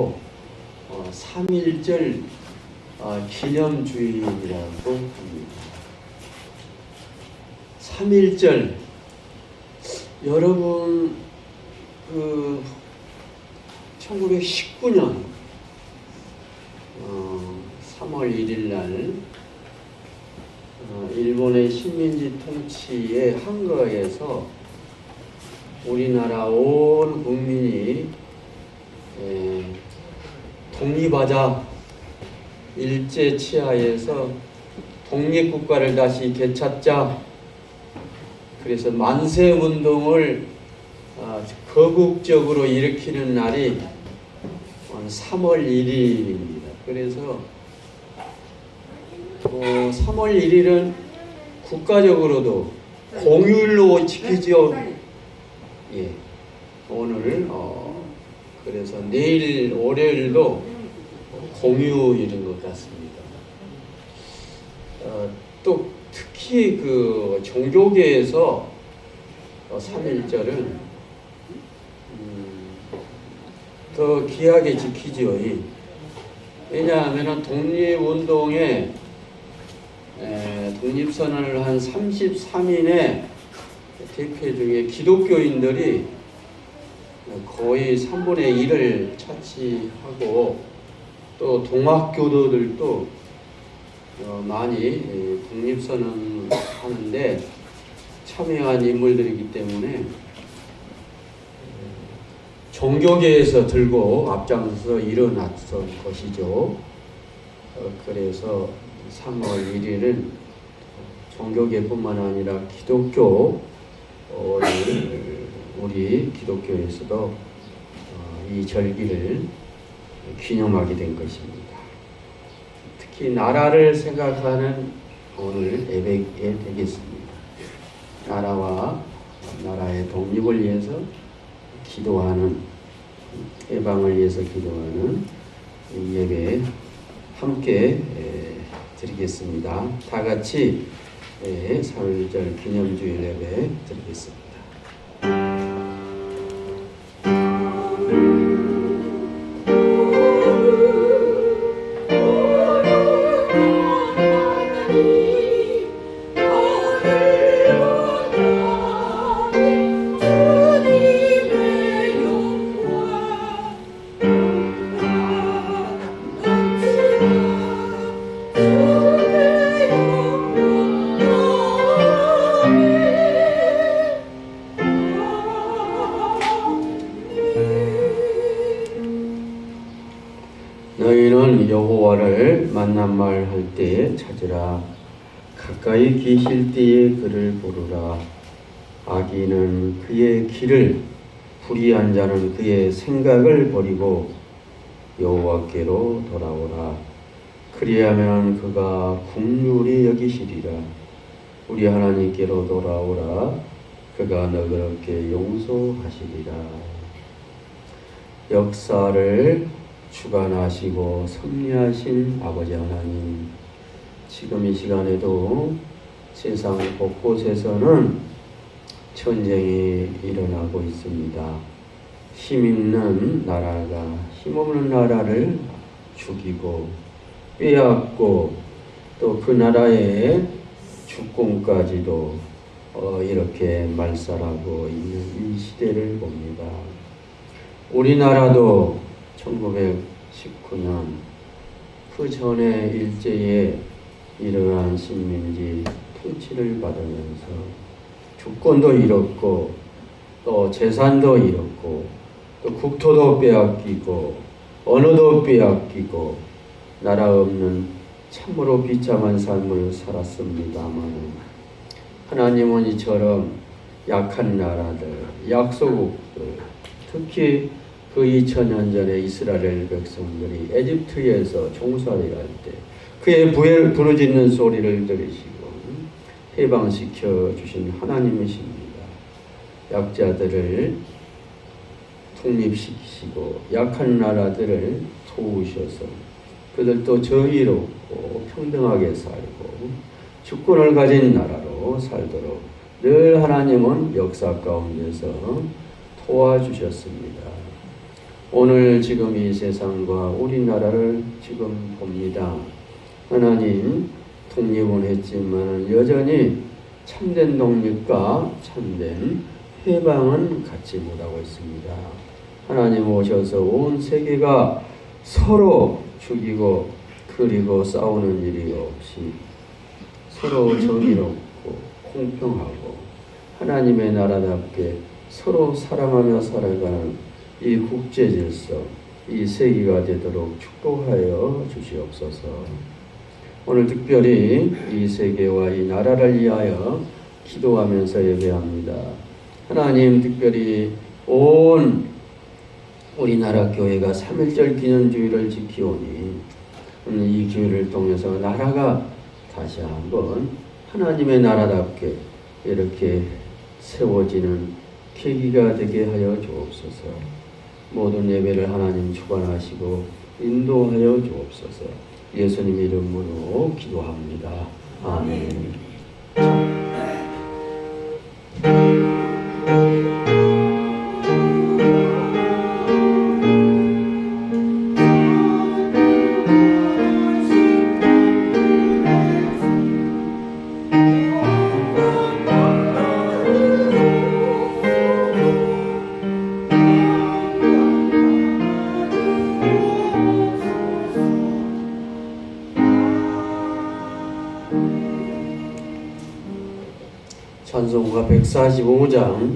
바로 3.1절 기념주일이라고 합니다. 3.1절 여러분 1919년 3월 1일 날 일본의 식민지 통치의 한거에서 우리나라 온 국민이 독립하자, 일제 치하에서 독립국가를 다시 되찾자, 그래서 만세운동을 거국적으로 일으키는 날이 3월 1일입니다. 그래서 3월 1일은 국가적으로도 공휴일로 지키죠. 예, 오늘 그래서 내일 월요일도 공휴일인 것 같습니다. 또 특히 그 종교계에서 3.1절은 더 귀하게 지키죠. 왜냐하면 독립운동에 독립선언을 한 33인의 대표 중에 기독교인들이 거의 3분의 1을 차지하고, 또 동학교도들도 많이 독립선언 하는데 참여한 인물들이기 때문에 종교계에서 들고 앞장서서 일어났던 것이죠. 그래서 3월 1일은 종교계뿐만 아니라 기독교, 우리 기독교에서도 이 절기를 기념하게 된 것입니다. 특히 나라를 생각하는 오늘 예배에 되겠습니다. 나라와 나라의 독립을 위해서 기도하는, 해방을 위해서 기도하는 이 예배 함께 드리겠습니다. 다 같이 3.1절 기념주일 예배 드리겠습니다. 너희는 여호와를 만난말 할 때에 찾으라. 가까이 계실 때에 그를 부르라. 악인은 그의 길을, 불의한 자는 그의 생각을 버리고 여호와께로 돌아오라. 그리하면 그가 긍휼히 여기시리라. 우리 하나님께로 돌아오라. 그가 너그럽게 용서하시리라. 역사를 주관하시고 섭리하신 아버지 하나님, 지금 이 시간에도 세상 곳곳에서는 전쟁이 일어나고 있습니다. 힘있는 나라가 힘없는 나라를 죽이고 빼앗고, 또 그 나라의 주권까지도 이렇게 말살하고 있는 이 시대를 봅니다. 우리나라도 1919년 그 전에 일제에 일어난 식민지 통치를 받으면서 주권도 잃었고, 또 재산도 잃었고, 또 국토도 빼앗기고, 언어도 빼앗기고, 나라 없는 참으로 비참한 삶을 살았습니다만, 하나님은 이처럼 약한 나라들, 약소국들, 특히 그 2000년 전에 이스라엘 백성들이 에집트에서 종살이를 할 때 그의 부르짖는 소리를 들으시고 해방시켜 주신 하나님이십니다. 약자들을 독립시키시고 약한 나라들을 도우셔서 그들도 정의롭고 평등하게 살고 주권을 가진 나라로 살도록 늘 하나님은 역사 가운데서 도와주셨습니다. 오늘 지금 이 세상과 우리나라를 지금 봅니다. 하나님 독립은 했지만 여전히 참된 독립과 참된 해방은 갖지 못하고 있습니다. 하나님 오셔서 온 세계가 서로 죽이고 그리고 싸우는 일이 없이 서로 정의롭고 공평하고 하나님의 나라답게 서로 사랑하며 살아가는 이 국제 질서, 이 세계가 되도록 축복하여 주시옵소서. 오늘 특별히 이 세계와 이 나라를 위하여 기도하면서 예배합니다. 하나님, 특별히 온 우리나라 교회가 3.1절 기념주의를 지키오니 이 기회를 통해서 나라가 다시 한번 하나님의 나라답게 이렇게 세워지는 계기가 되게 하여 주옵소서. 모든 예배를 하나님 주관하시고 인도하여 주옵소서. 예수님 이름으로 기도합니다. 아멘. 찬송가 145장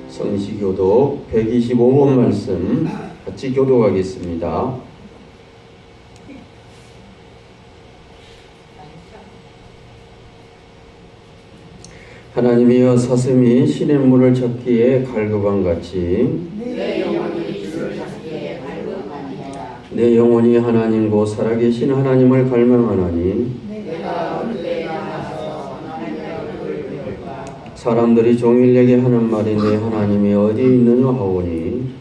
성시교독 125번 말씀 같이 교독하겠습니다. 하나님이여 사슴이 신의 물을 찾기에 갈급함같이 내 영혼이 하나님 곧 살아계신 하나님을 갈망하나니 사람들이 종일 내게 하는 말이 내 하나님이 어디 있느냐 하오니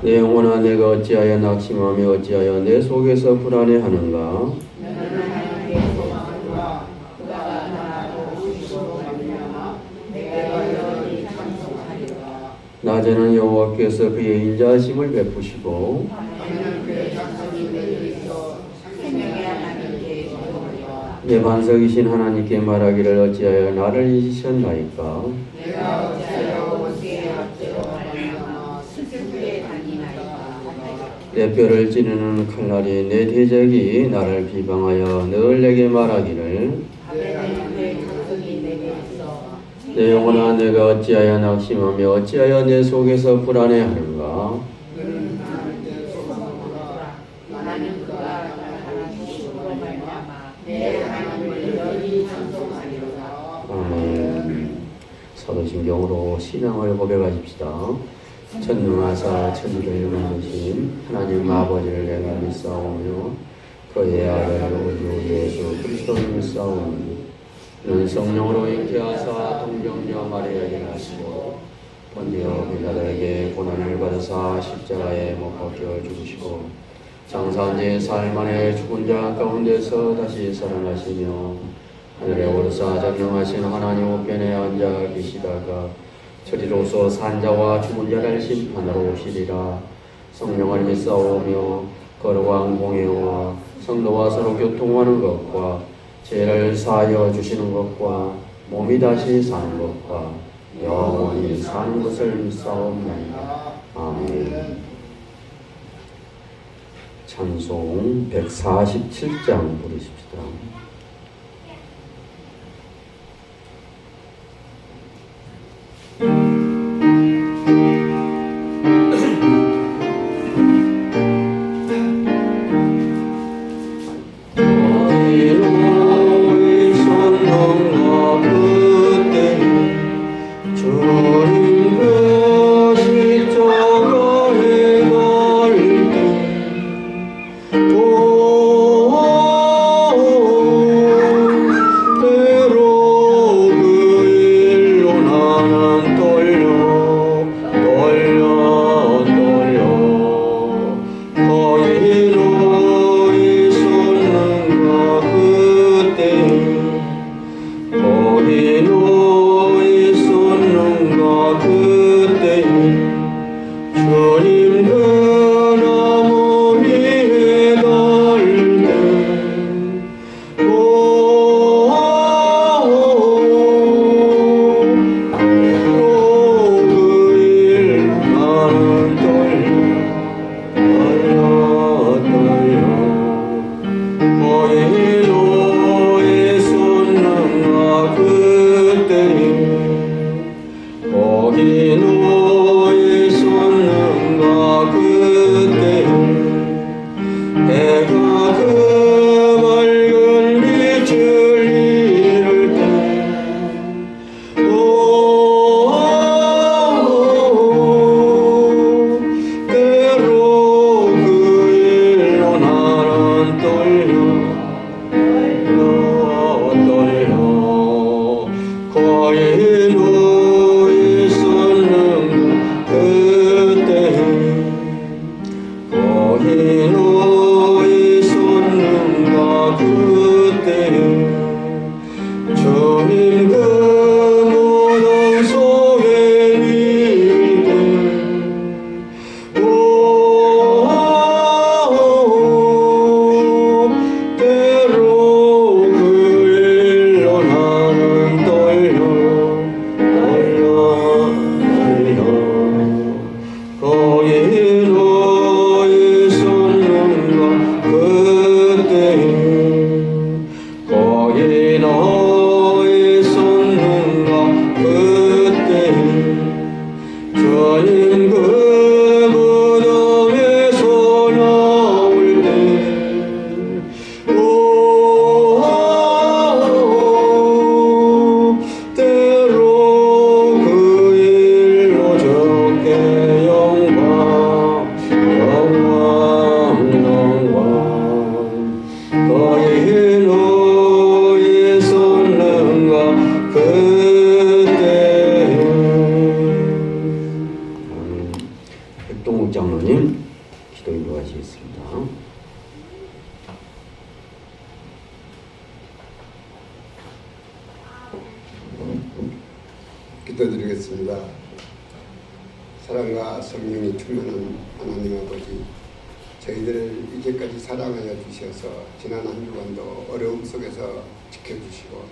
내 영혼아 내가 어찌하여 낙심하며 어찌하여 내 속에서 불안해하는가. 낮에는 여호와께서 그의 인자하심을 베푸시고 내 반석이신 하나님께 말하기를 어찌하여 나를 잊으셨나이까. 내 뼈를 찌르는 칼날이 내 대적이 나를 비방하여 늘 내게 말하기를 내 영혼아 내가 어찌하여 낙심하며 어찌하여 내 속에서 불안해하는가. 아멘. 사도신경으로 신앙을 고백하십시다. 전능하사 천지를 만드신 하나님 아버지를 내가 믿사오며 그의 아들 우리 예수 그리스도를 믿사오니 는 성령으로 잉태하사 동정녀 마리아에게 나시고 본디오 빌라도에게 고난을 받으사 십자가에 못 박혀 죽으시고 장사한 지 사흘 만에 죽은 자 가운데서 다시 살아나시며 하늘에 오르사 전능하신 하나님 우편에 앉아 계시다가 저리로서 산자와 죽은 자를 심판하러 오시리라. 성령을 믿사오며 거룩한 공예와 성도와 서로 교통하는 것과 죄를 사하여 주시는 것과 몸이 다시 사는 것과 영원히 사는 것을 믿사옵나이다. 아멘. 찬송 147장 부르십시다. 기도드리겠습니다. 사랑과 성령이 충만한 하나님 아버지, 저희들을 이제까지 사랑하여 주셔서 지난 한 주간도 어려움 속에서 지켜주시고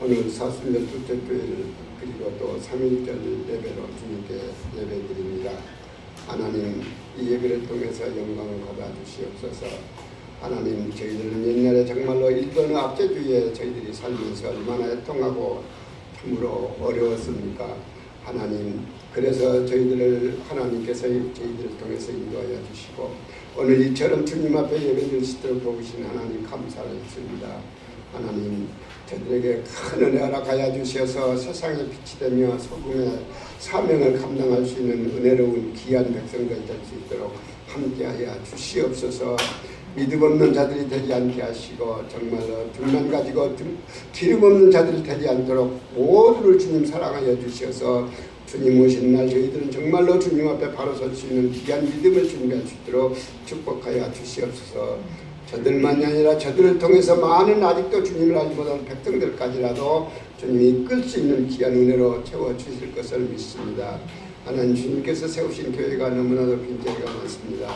오늘 사순절 둘째 주일 그리고 또 3일절 예배로 주님께 예배드립니다. 하나님 이 예배를 통해서 영광을 받아 주시옵소서. 하나님 저희들은 옛날에 정말로 일본의 압제주의에 저희들이 살면서 얼마나 애통하고 참으로 어려웠습니까? 하나님 그래서 저희들을 하나님께서 저희들을 통해서 인도하여 주시고 오늘 이처럼 주님 앞에 예배드릴 수 있도록 도우신 하나님 감사드립니다. 하나님 저들에게 큰 은혜 허락하여 주셔서 세상의 빛이 되며 소금의 사명을 감당할 수 있는 은혜로운 귀한 백성들 될 수 있도록 함께하여 주시옵소서. 믿음 없는 자들이 되지 않게 하시고 정말로 등만 가지고 기름 없는 자들이 되지 않도록 모두를 주님 사랑하여 주셔서 주님 오신 날 저희들은 정말로 주님 앞에 바로 설 수 있는 귀한 믿음을 준비할 수 있도록 축복하여 주시옵소서. 저들만이 아니라 저들을 통해서 많은 아직도 주님을 알지 못하는 백성들까지라도 주님이 이끌 수 있는 귀한 은혜로 채워주실 것을 믿습니다. 하나님 주님께서 세우신 교회가 너무나도 빈자리가 많습니다.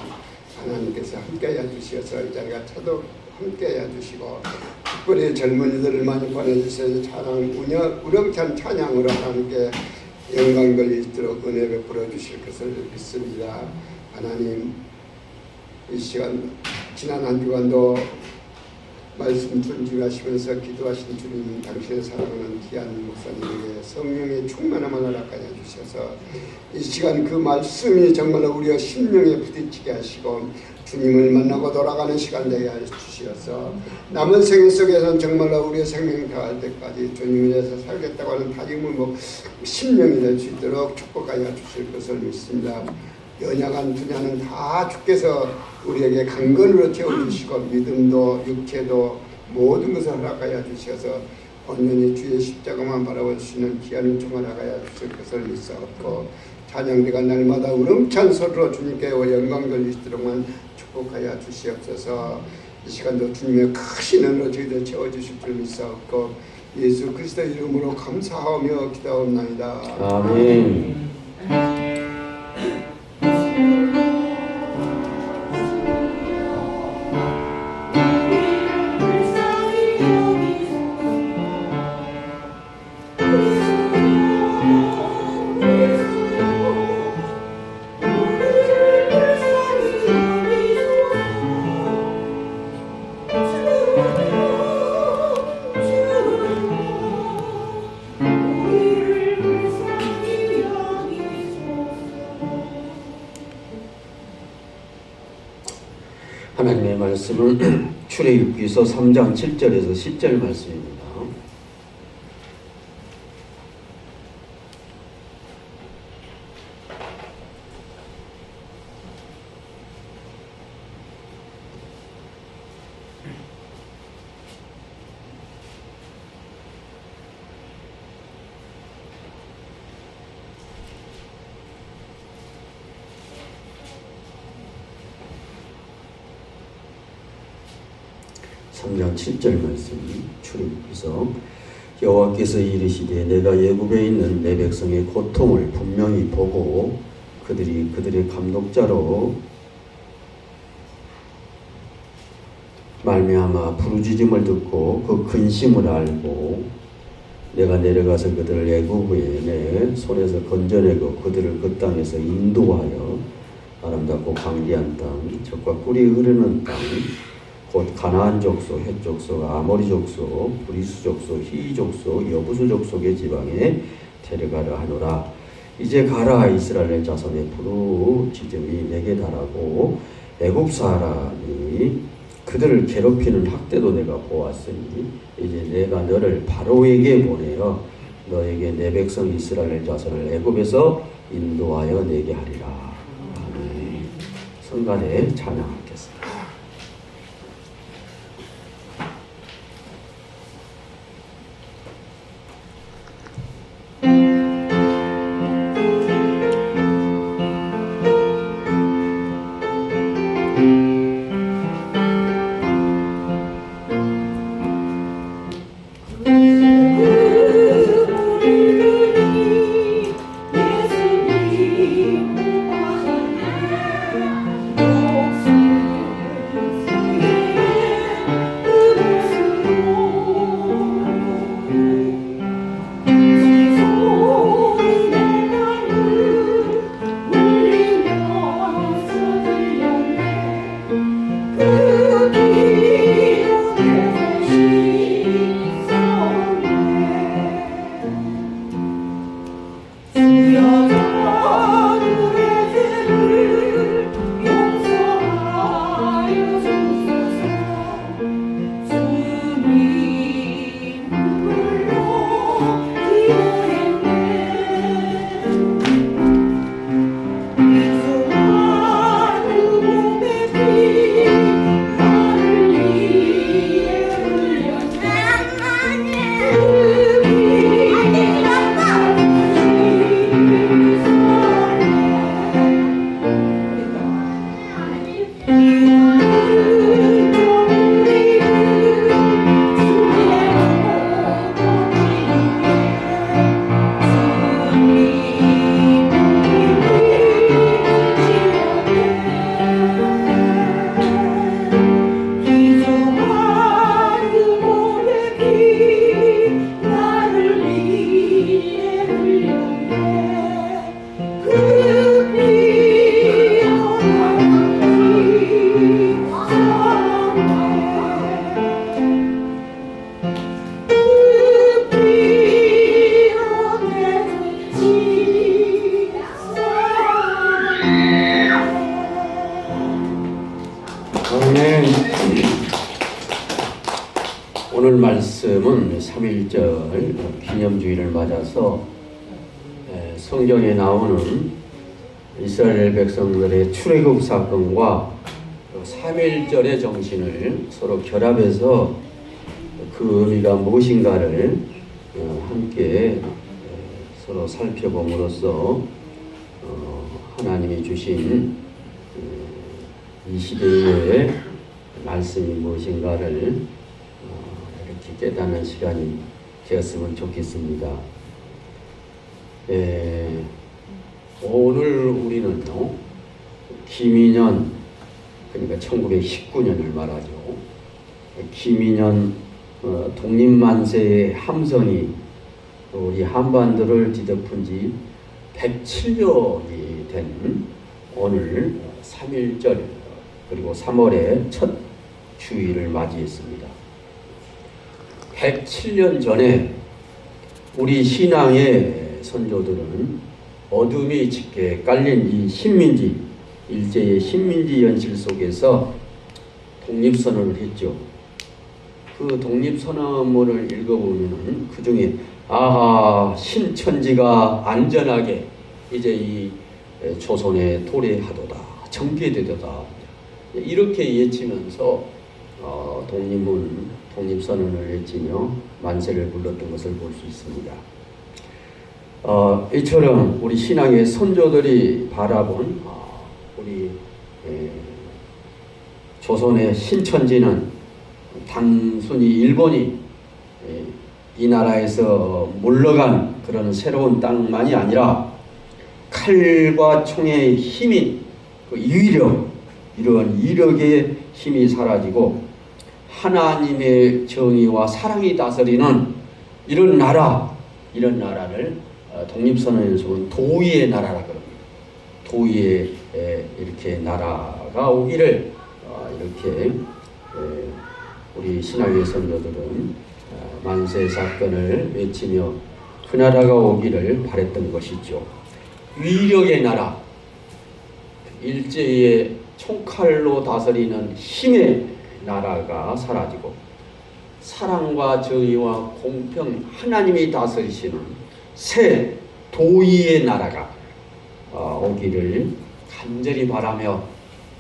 하나님께서 함께하여 주셔서 이 자리가 차도 함께하여 주시고 특별히 젊은이들을 많이 보내주셔서 찬양 우렁찬 찬양으로 하나님께 영광 돌리도록 은혜 베풀어 주실 것을 믿습니다. 하나님 이 시간 지난 한 주간도 말씀 준비하시면서 기도하신 주님 당신의 사랑하는 귀한 목사님에게 성령의 충만함을 허락하여 주셔서 이 시간 그 말씀이 정말로 우리의 심령에 부딪히게 하시고 주님을 만나고 돌아가는 시간 되게 해주셔서 남은 생애 속에서는 정말로 우리의 생명 다할 때까지 주님을 위해서 살겠다고 하는 다짐을 심령이 될 수 있도록 축복하여 주실 것을 믿습니다. 연약한 분야는 다 주께서 우리에게 강건으로 채워주시고 믿음도 육체도 모든 것을 허락하여 주셔서 온전히 주의 십자가만 바라볼 수 있는 귀한 은총을 허락하여 주실 것을 믿사옵고 찬양대가 날마다 우렁찬 소리로 주님께 영광 돌리시도록만 축복하여 주시옵소서. 이 시간도 주님의 크신 은혜로 저희들 채워주실 줄 믿사옵고 예수 그리스도 이름으로 감사하며 기도하옵나이다. 아멘. 하나님의 말씀은 출애굽기서 3장 7절에서 10절 말씀입니다. (3장 7절) 말씀 출애굽기서 여호와께서 이르시되 내가 애굽에 있는 내 백성의 고통을 분명히 보고 그들의 감독자로 말미암아 부르짖음을 듣고 그 근심을 알고 내가 내려가서 그들을 애굽의 내 손에서 건져내고 그들을 그 땅에서 인도하여 아름답고 광대한 땅 젖과 꿀이 흐르는 땅 곧 가나안 족속, 헷 족속, 아모리 족속, 브리스 족속, 히이 족속, 여부수 족속의 지방에 데려가려 하노라. 이제 가라. 이스라엘 자손의 부르짖음이 내게 달하고 애굽 사람이 그들을 괴롭히는 학대도 내가 보았으니 이제 내가 너를 바로에게 보내어 너에게 내 백성 이스라엘 자손을 애굽에서 인도하여 내게 하리라. 아멘. 성간에 찬양하겠습니다. 오늘 말씀은 3.1절 기념주일을 맞아서 성경에 나오는 이스라엘 백성들의 출애굽 사건과 3.1절의 정신을 서로 결합해서 그 의미가 무엇인가를 함께 서로 살펴봄으로써 하나님이 주신 이 시대의 말씀이 무엇인가를 이렇게 깨닫는 시간이 되었으면 좋겠습니다. 오늘 우리는요, 김인현, 그러니까 1919년을 말하죠. 김인현 독립만세의 함성이 우리 한반도를 뒤덮은 지 107년이 된 오늘 3.1절 그리고 3월의 첫 주일을 맞이했습니다. 107년 전에 우리 신앙의 선조들은 어둠이 짙게 깔린 이 신민지, 일제의 신민지 연실 속에서 독립선언을 했죠. 그 독립선언문을 읽어보면 그 중에 아하 신천지가 안전하게 이제 이 조선에 도래하도다, 정계되도다, 이렇게 외치면서 독립선언을 외치며 만세를 불렀던 것을 볼 수 있습니다. 이처럼 우리 신앙의 선조들이 바라본 우리 조선의 신천지는 단순히 일본이 이 나라에서 물러간 그런 새로운 땅만이 아니라 칼과 총의 힘인 그 이력, 이러한 이력의 힘이 사라지고 하나님의 정의와 사랑이 다스리는 이런 나라를 독립선언에서는 도의의 나라라 그럽니다. 도의의 이렇게 나라가 오기를 이렇게 우리 신학의 선조들은 만세 사건을 외치며 그 나라가 오기를 바랬던 것이죠. 위력의 나라, 일제의 총칼로 다스리는 힘의 나라가 사라지고 사랑과 정의와 공평, 하나님이 다스리시는 새 도의의 나라가 오기를 간절히 바라며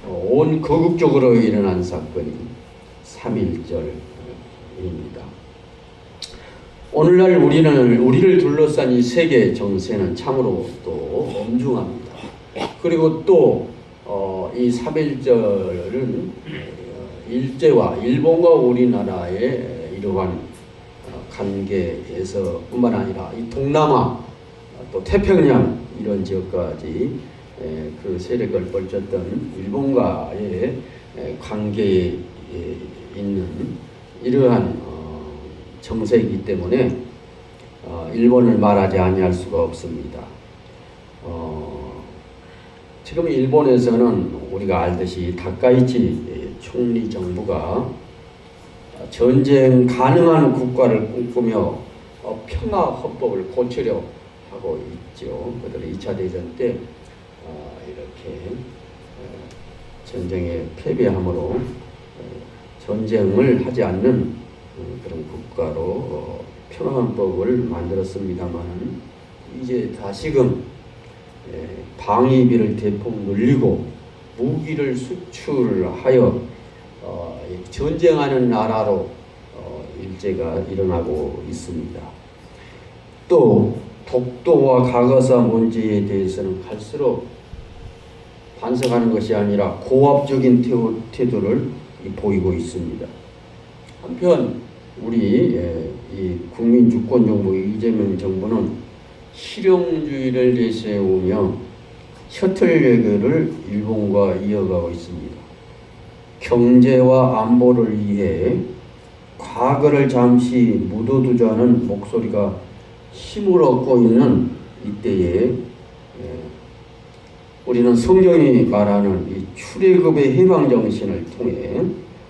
온 거국적으로 일어난 사건이 3.1절입니다. 오늘날 우리를 둘러싼 이 세계 정세는 참으로 또 엄중합니다. 그리고 또 이 3.1절은 일제와 일본과 우리나라의 이러한 관계에서 뿐만 아니라 이 동남아 또 태평양 이런 지역까지 그 세력을 펼쳤던 일본과의 관계에 있는 이러한 정세이기 때문에 일본을 말하지 아니할 수가 없습니다. 지금 일본에서는 우리가 알듯이 다카이치 총리 정부가 전쟁 가능한 국가를 꿈꾸며 평화 헌법을 고치려 하고 있죠. 그들은 2차 대전 때 이렇게 전쟁에 패배함으로 전쟁을 하지 않는 그런 국가로 평화헌법을 만들었습니다만 이제 다시금 방위비를 대폭 늘리고 무기를 수출하여 전쟁하는 나라로 일제가 일어나고 있습니다. 또 독도와 가가사 문제에 대해서는 갈수록 반성하는 것이 아니라 고압적인 태도를 보이고 있습니다. 한편 우리 이 국민주권정부 이재명 정부는 실용주의를 내세우며 셔틀 외교를 일본과 이어가고 있습니다. 경제와 안보를 위해 과거를 잠시 묻어두자는 목소리가 힘을 얻고 있는 이때에 우리는 성경이 말하는 이 출애굽의 해방정신을 통해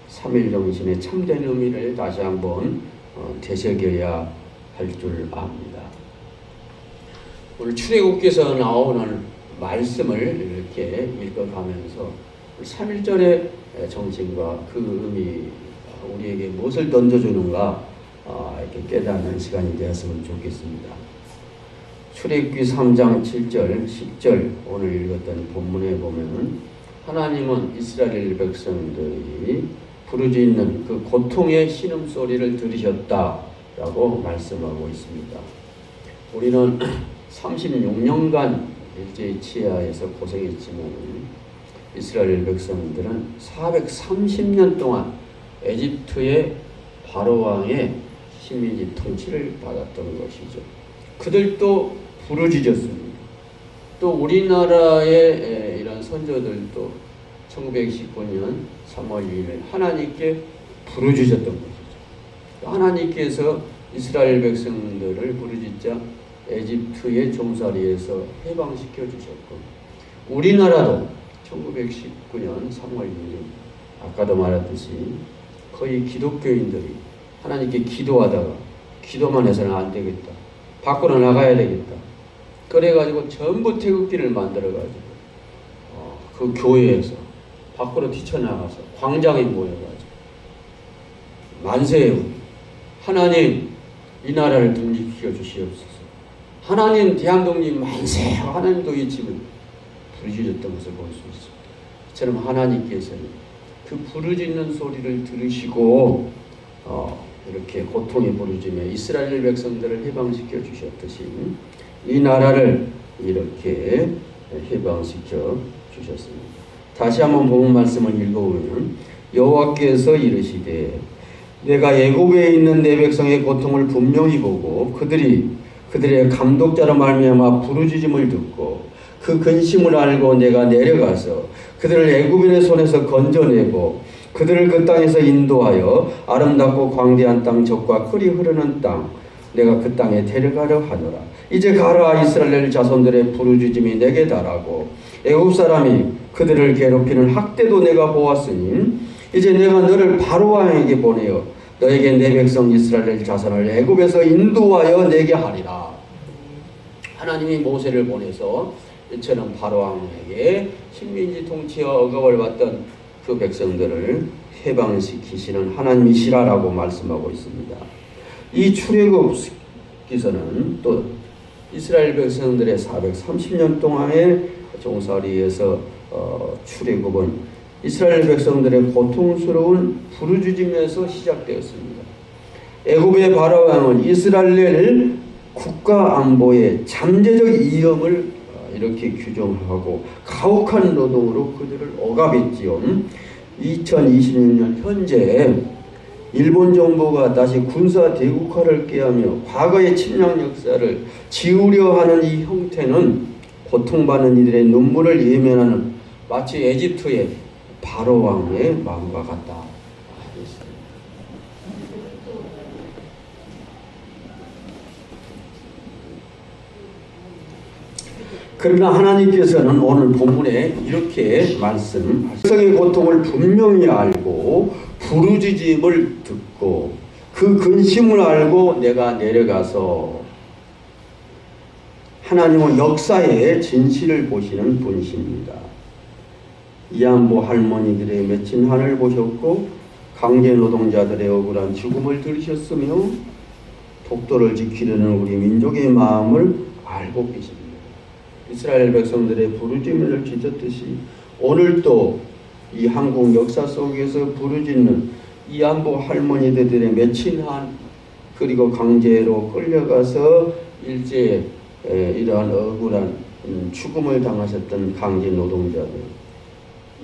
3.1 정신의 참된 의미를 다시 한번 되새겨야 할 줄 압니다. 오늘 출애굽기에서 나오는 말씀을 이렇게 읽어가면서 3.1절의 정신과 그 의미 우리에게 무엇을 던져주는가 이렇게 깨닫는 시간이 되었으면 좋겠습니다. 출애굽기 3장 7절, 10절 오늘 읽었던 본문에 보면은 하나님은 이스라엘 백성들이 부르짖는 그 고통의 신음소리를 들으셨다라고 말씀하고 있습니다. 우리는 36년간 일제히 치하에서 고생했지만 이스라엘 백성들은 430년 동안 에집트의 바로왕의 식민지 통치를 받았던 것이죠. 그들도 부르짖었습니다. 또 우리나라의 이런 선조들도 1919년 3월 2일 하나님께 부르짖었던 것이죠. 하나님께서 이스라엘 백성들을 부르짖자 에집트의 종살이에서 해방시켜 주셨고, 우리나라도 1919년 3월 2일 아까도 말했듯이 거의 기독교인들이 하나님께 기도하다가 기도만 해서는 안 되겠다, 밖으로 나가야 되겠다, 그래가지고 전부 태극기를 만들어가지고 그 교회에서 밖으로 뛰쳐나가서 광장에 모여가지고 만세해요. 하나님 이 나라를 독립시켜 주시옵소서. 하나님 대한독립 만세. 하나님도 이 집을 부르짖었던 것을 볼 수 있습니다. 이처럼 하나님께서는 그 부르짖는 소리를 들으시고 이렇게 고통의 부르짖음에 이스라엘 백성들을 해방시켜 주셨듯이 이 나라를 이렇게 해방시켜 주셨습니다. 다시 한번 본문 말씀을 읽어보면 여호와께서 이르시되 내가 애굽에 있는 내 백성의 고통을 분명히 보고 그들의 감독자로 말미암아 부르짖음을 듣고 그 근심을 알고 내가 내려가서 그들을 애굽인의 손에서 건져내고 그들을 그 땅에서 인도하여 아름답고 광대한 땅 적과 끓이 흐르는 땅 내가 그 땅에 데려가려 하노라. 이제 가라. 이스라엘 자손들의 부르짖음이 내게 달하고 애굽 사람이 그들을 괴롭히는 학대도 내가 보았으니 이제 내가 너를 바로왕에게 보내어 너에게 내 백성 이스라엘 자손을 애굽에서 인도하여 내게 하리라. 하나님이 모세를 보내서 이처럼 바로왕에게 식민지 통치와 억압을 받던 그 백성들을 해방시키시는 하나님이시라라고 말씀하고 있습니다. 이 출애굽기서는 또 이스라엘 백성들의 430년 동안의 종살이에서 출애굽은 이스라엘 백성들의 고통스러운 부르짖음에서 시작되었습니다. 애굽의 바로왕은 이스라엘 국가 안보의 잠재적 위험을 이렇게 규정하고 가혹한 노동으로 그들을 억압했지요. 2026년 현재 일본 정부가 다시 군사 대국화를 꾀하며 과거의 침략 역사를 지우려 하는 이 형태는 고통받는 이들의 눈물을 예면하는 마치 에집트의 바로왕의 마음과 같다. 그러나 하나님께서는 오늘 본문에 이렇게 말씀하십니다. 백성의 고통을 분명히 알고 부르짖음을 듣고 그 근심을 알고 내가 내려가서 하나님은 역사의 진실을 보시는 분이십니다. 이안보 할머니들의 맺힌 한을 보셨고 강제 노동자들의 억울한 죽음을 들으셨으며 독도를 지키려는 우리 민족의 마음을 알고 계십니다. 이스라엘 백성들의 부르짖음을 지켰듯이 오늘도 이 한국 역사 속에서 부르짖는 이안보 할머니들의 맺힌 한 그리고 강제로 끌려가서 일제에 이러한 억울한 죽음을 당하셨던 강제 노동자들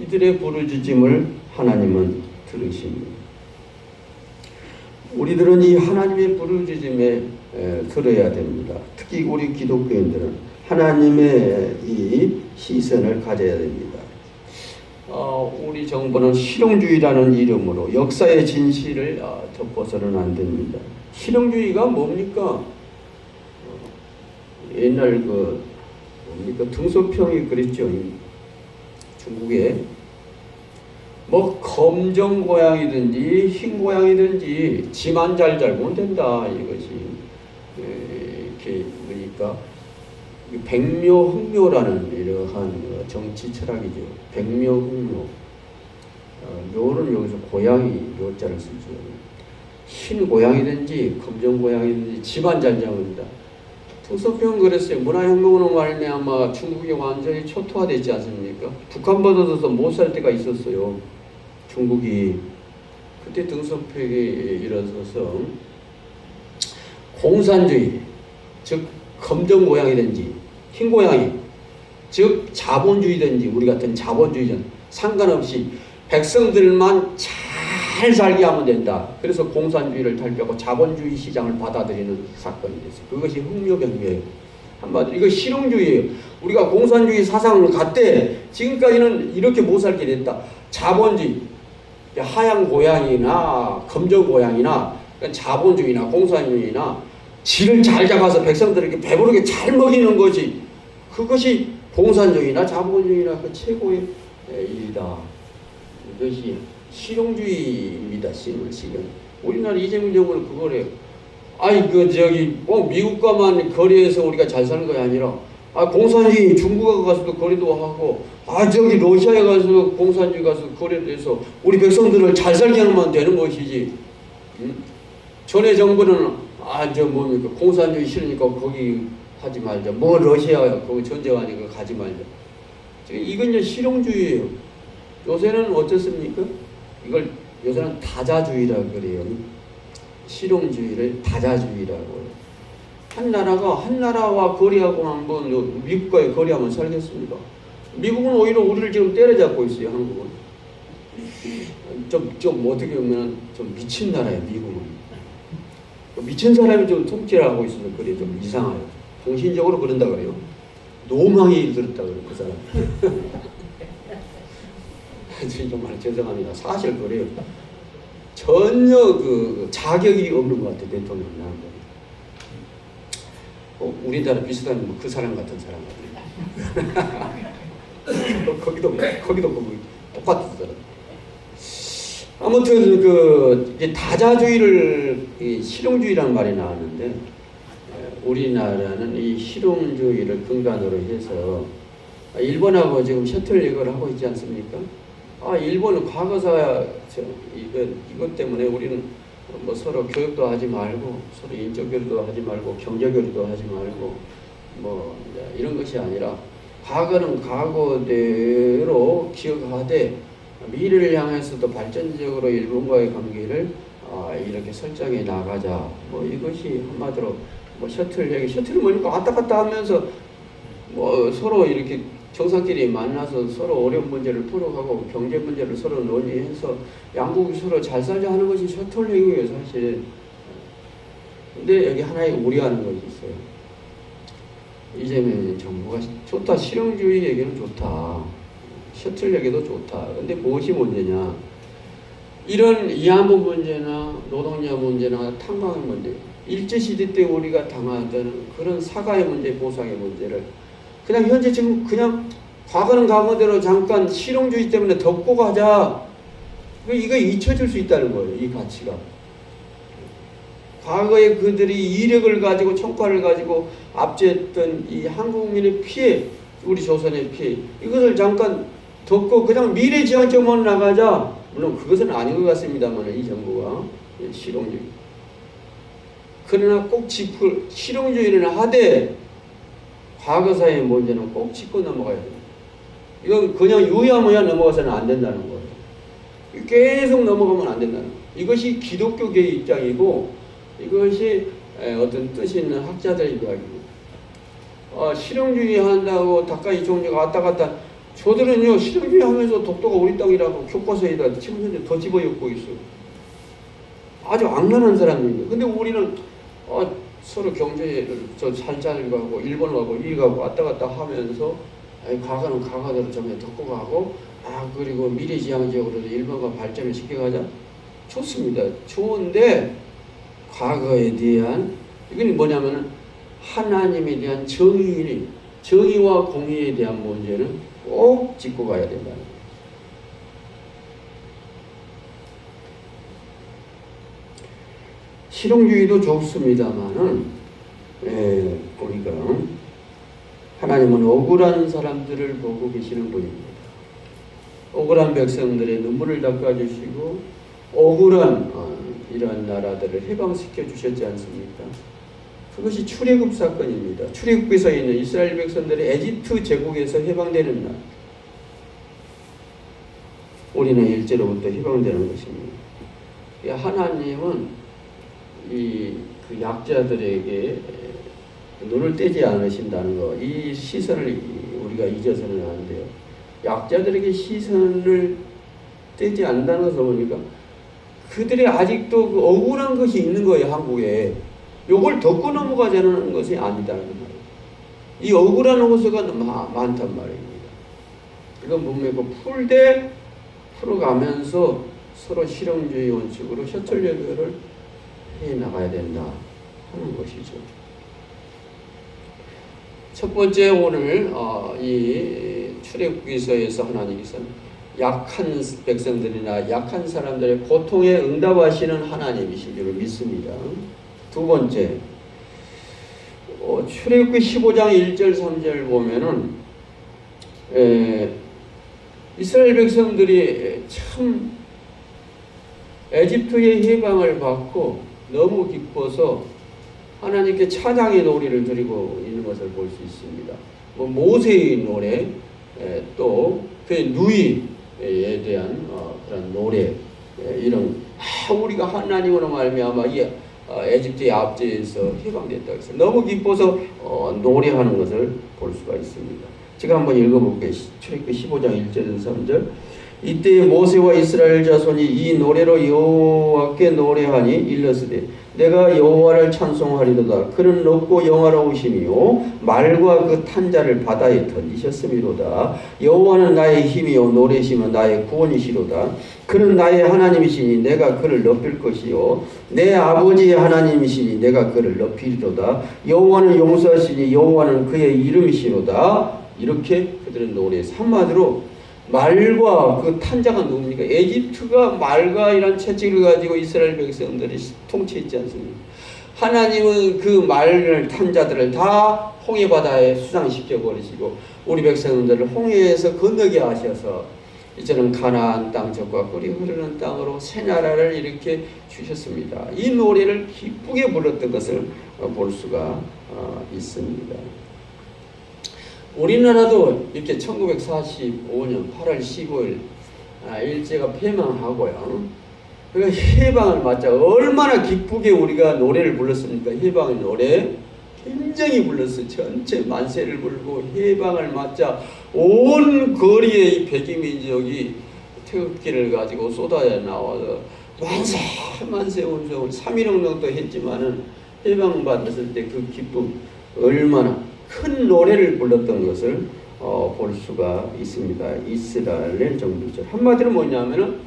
이들의 부르짖음을 하나님은 들으십니다. 우리들은 이 하나님의 부르짖음에 들어야 됩니다. 특히 우리 기독교인들은 하나님의 이 시선을 가져야 됩니다. 우리 정부는 실용주의라는 이름으로 역사의 진실을 덮어서는 안 됩니다. 실용주의가 뭡니까? 옛날 등소평이 그랬죠. 중국에 뭐 검정 고양이든지 흰 고양이든지 지만 잘 살면 된다 이것이 이렇게 그러니까 백묘흑묘라는 이러한 정치 철학이죠. 백묘흑묘. 묘는 여기서 고양이 묘자를 쓰죠. 흰 고양이든지 검정 고양이든지 집안 잔정입니다. 등소평은 그랬어요. 문화혁명으로 말미암아 중국이 완전히 초토화되지 않습니까? 북한보다도 못 살 때가 있었어요. 중국이. 그때 등소평이 일어서서 공산주의, 즉 검정 고양이든지 흰 고양이, 즉 자본주의든지 우리 같은 자본주의자 상관없이 백성들만 잘 살게 하면 된다. 그래서 공산주의를 탈피하고 자본주의 시장을 받아들이는 사건이 됐어요. 그것이 흑묘병이에요. 한마디로 이거 실용주의예요. 우리가 공산주의 사상을 갖대 지금까지는 이렇게 못 살게 됐다. 자본주의, 하얀 고양이나 검정 고양이나 자본주의나 공산주의나 질을 잘 잡아서 백성들에게 배부르게 잘 먹이는 것이 그것이 공산주의나 자본주의나 그 최고의 일이다. 이것이 실용주의입니다. 실용. 우리나라 이재명 정부는 그거래요. 아니 미국과만 거리에서 우리가 잘 사는 것이 아니라 공산주의 중국에 가서도 거리도 하고 러시아에 가서 공산주의 가서 거리도 해서 우리 백성들을 잘 살게 하면 되는 것이지. 전에 정부는 공산주의 싫으니까 거기 하지 말자. 러시아 거기 전쟁하니까 가지 말자. 이건 이제 실용주의예요. 요새는 어떻습니까? 이걸 요새는 다자주의라고 그래요. 실용주의를 다자주의라고 해요. 한 나라와 거리하고 한번 미국과의 거리하면 살겠습니까? 미국은 오히려 우리를 지금 때려잡고 있어요. 한국은 좀 어떻게 보면 좀 미친 나라예요. 미국은 미친 사람이 좀 통치를 하고 있어서 그래 좀 이상해요. 정신적으로 그런다 그래요. 노망이 들었다 그래요. 그 사람. 정말 죄송합니다. 사실 그래요. 전혀 그 자격이 없는 것 같아요. 대통령 나온 거. 우리나라 비슷한 그 사람 같은 사람 같아요. 거기도 똑같은 사람. 아무튼 다자주의를 실용주의라는 말이 나왔는데 우리나라는 이 실용주의를 근간으로 해서 일본하고 지금 셔틀릭을 하고 있지 않습니까? 일본은 과거사 이것 때문에 우리는 서로 교육도 하지 말고 서로 인적 교류도 하지 말고 경제 교류도 하지 말고 이런 것이 아니라 과거는 과거대로 기억하되 미래를 향해서도 발전적으로 일본과의 관계를 이렇게 설정해 나가자. 이것이 한마디로 셔틀은 뭐니까 왔다 갔다 하면서 서로 이렇게 정상끼리 만나서 서로 어려운 문제를 풀어가고 경제 문제를 서로 논의해서 양국이 서로 잘 살자 하는 것이 셔틀릭이에요, 사실. 근데 여기 하나의 우려하는 것이 있어요. 이재명 정부가 좋다. 실용주의에게는 좋다. 셔틀릭에도 좋다. 근데 무엇이 문제냐? 이런 위안부 문제나 노동자 문제나 탄광의 문제, 일제시대 때 우리가 당하던 그런 사과의 문제, 보상의 문제를 그냥 현재 지금 그냥 과거는 과거대로 잠깐 실용주의 때문에 덮고 가자. 이거 잊혀질 수 있다는 거예요. 이 가치가. 과거에 그들이 이력을 가지고 총칼을 가지고 압제했던 이 한국민의 피해, 우리 조선의 피해, 이것을 잠깐 덮고 그냥 미래지향적으로 나가자. 물론 그것은 아닌 것 같습니다만 이 정부가 실용주의. 그러나 꼭 실용주의를 하되 과거사의 문제는 꼭 짚고 넘어가야 됩니다. 이건 그냥 유야무야 넘어가서는 안 된다는 거예요. 계속 넘어가면 안 된다는 거예요. 이것이 기독교계의 입장이고 이것이 어떤 뜻이 있는 학자들의 이야기입니다. 실용주의 한다고 다카이 총리가 왔다 갔다 저들은요 실용주의 하면서 독도가 우리 땅이라고 교과서에다 지금 더 집어넣고 있어요. 아주 악랄한 사람입니다. 근데 우리는 서로 경제를 살자고 하고 일본 가고 이리 가고 왔다 갔다 하면서 과거는 과거대로 좀 덮고 가고 그리고 미래지향적으로도 일본과 발전을 시켜가자. 좋습니다. 좋은데 과거에 대한 이건 뭐냐면 하나님에 대한 정의와 공의에 대한 문제는 꼭 짚고 가야 된다는 거예요. 실용주의도 좋습니다만은 보니까 하나님은 억울한 사람들을 보고 계시는 분입니다. 억울한 백성들의 눈물을 닦아주시고 억울한 이러한 나라들을 해방시켜 주셨지 않습니까? 그것이 출애굽 사건입니다. 출애굽에서 있는 이스라엘 백성들이 에집트 제국에서 해방되는 날, 우리는 일제로부터 해방되는 것입니다. 하나님은 그 약자들에게 눈을 떼지 않으신다는 것, 이 시선을 우리가 잊어서는 안 돼요. 약자들에게 시선을 떼지 않는다는 것을 보니까 그들이 아직도 그 억울한 것이 있는 거예요, 한국에. 요걸 덮고 넘어가자는 것이 아니다는 말이에요. 이 억울한 호소가 많단 말입니다. 이건 몸매고 풀되 풀어가면서 서로 실용주의 원칙으로 셔틀레교를 해나가야 된다 하는 것이죠. 첫 번째, 오늘 이 출애굽기서에서 하나님께서는 약한 백성들이나 약한 사람들의 고통에 응답하시는 하나님이신 줄 믿습니다. 두 번째, 출애굽기 15장 1절 3절 보면은 이스라엘 백성들이 참 에집트의 해방을 받고 너무 기뻐서 하나님께 찬양의 노래를 드리고 있는 것을 볼 수 있습니다. 모세의 노래, 또 그의 누이에 대한 그런 노래, 이런 우리가 하나님으로 말미암아 이 에집트의 압제에서 해방됐다 해서 너무 기뻐서 노래하는 것을 볼 수가 있습니다. 제가 한번 읽어볼게요. 출애굽기 15장 1절 3절. 이때 모세와 이스라엘 자손이 이 노래로 여호와께 노래하니 일렀으되 내가 여호와를 찬송하리로다. 그는 높고 영화로우시니요 말과 그 탄자를 바다에 던지셨음이로다. 여호와는 나의 힘이요 노래시면 나의 구원이시로다. 그는 나의 하나님이시니 내가 그를 높일 것이요 내 아버지의 하나님이시니 내가 그를 높이리로다. 여호와는 용서하시니 여호와는 그의 이름이시로다. 이렇게 그들은 노래해서 한마디로 말과 그 탄자가 누굽니까? 에집트가 말과 이런 채찍을 가지고 이스라엘 백성들이 통치했지 않습니까? 하나님은 그 말을 탄자들을 다 홍해 바다에 수상시켜 버리시고 우리 백성들을 홍해에서 건너게 하셔서 이제는 가나안 땅 적과 꿀이 흐르는 땅으로 새 나라를 이렇게 주셨습니다. 이 노래를 기쁘게 불렀던 것을 볼 수가 있습니다. 우리나라도 이렇게 1945년 8월 15일 일제가 패망하고요. 그러니까 해방을 맞자 얼마나 기쁘게 우리가 노래를 불렀습니까? 해방의 노래 굉장히 불렀어요. 전체 만세를 불고 해방을 맞자 온 거리에 이 백이민족이 태극기를 가지고 쏟아져 나와서 만세 만세 운동을 3.15도 했지만은 해방받았을 때 그 기쁨 얼마나 큰 노래를 불렀던 것을 볼 수가 있습니다. 이스라엘 정부죠. 한마디로 뭐냐면은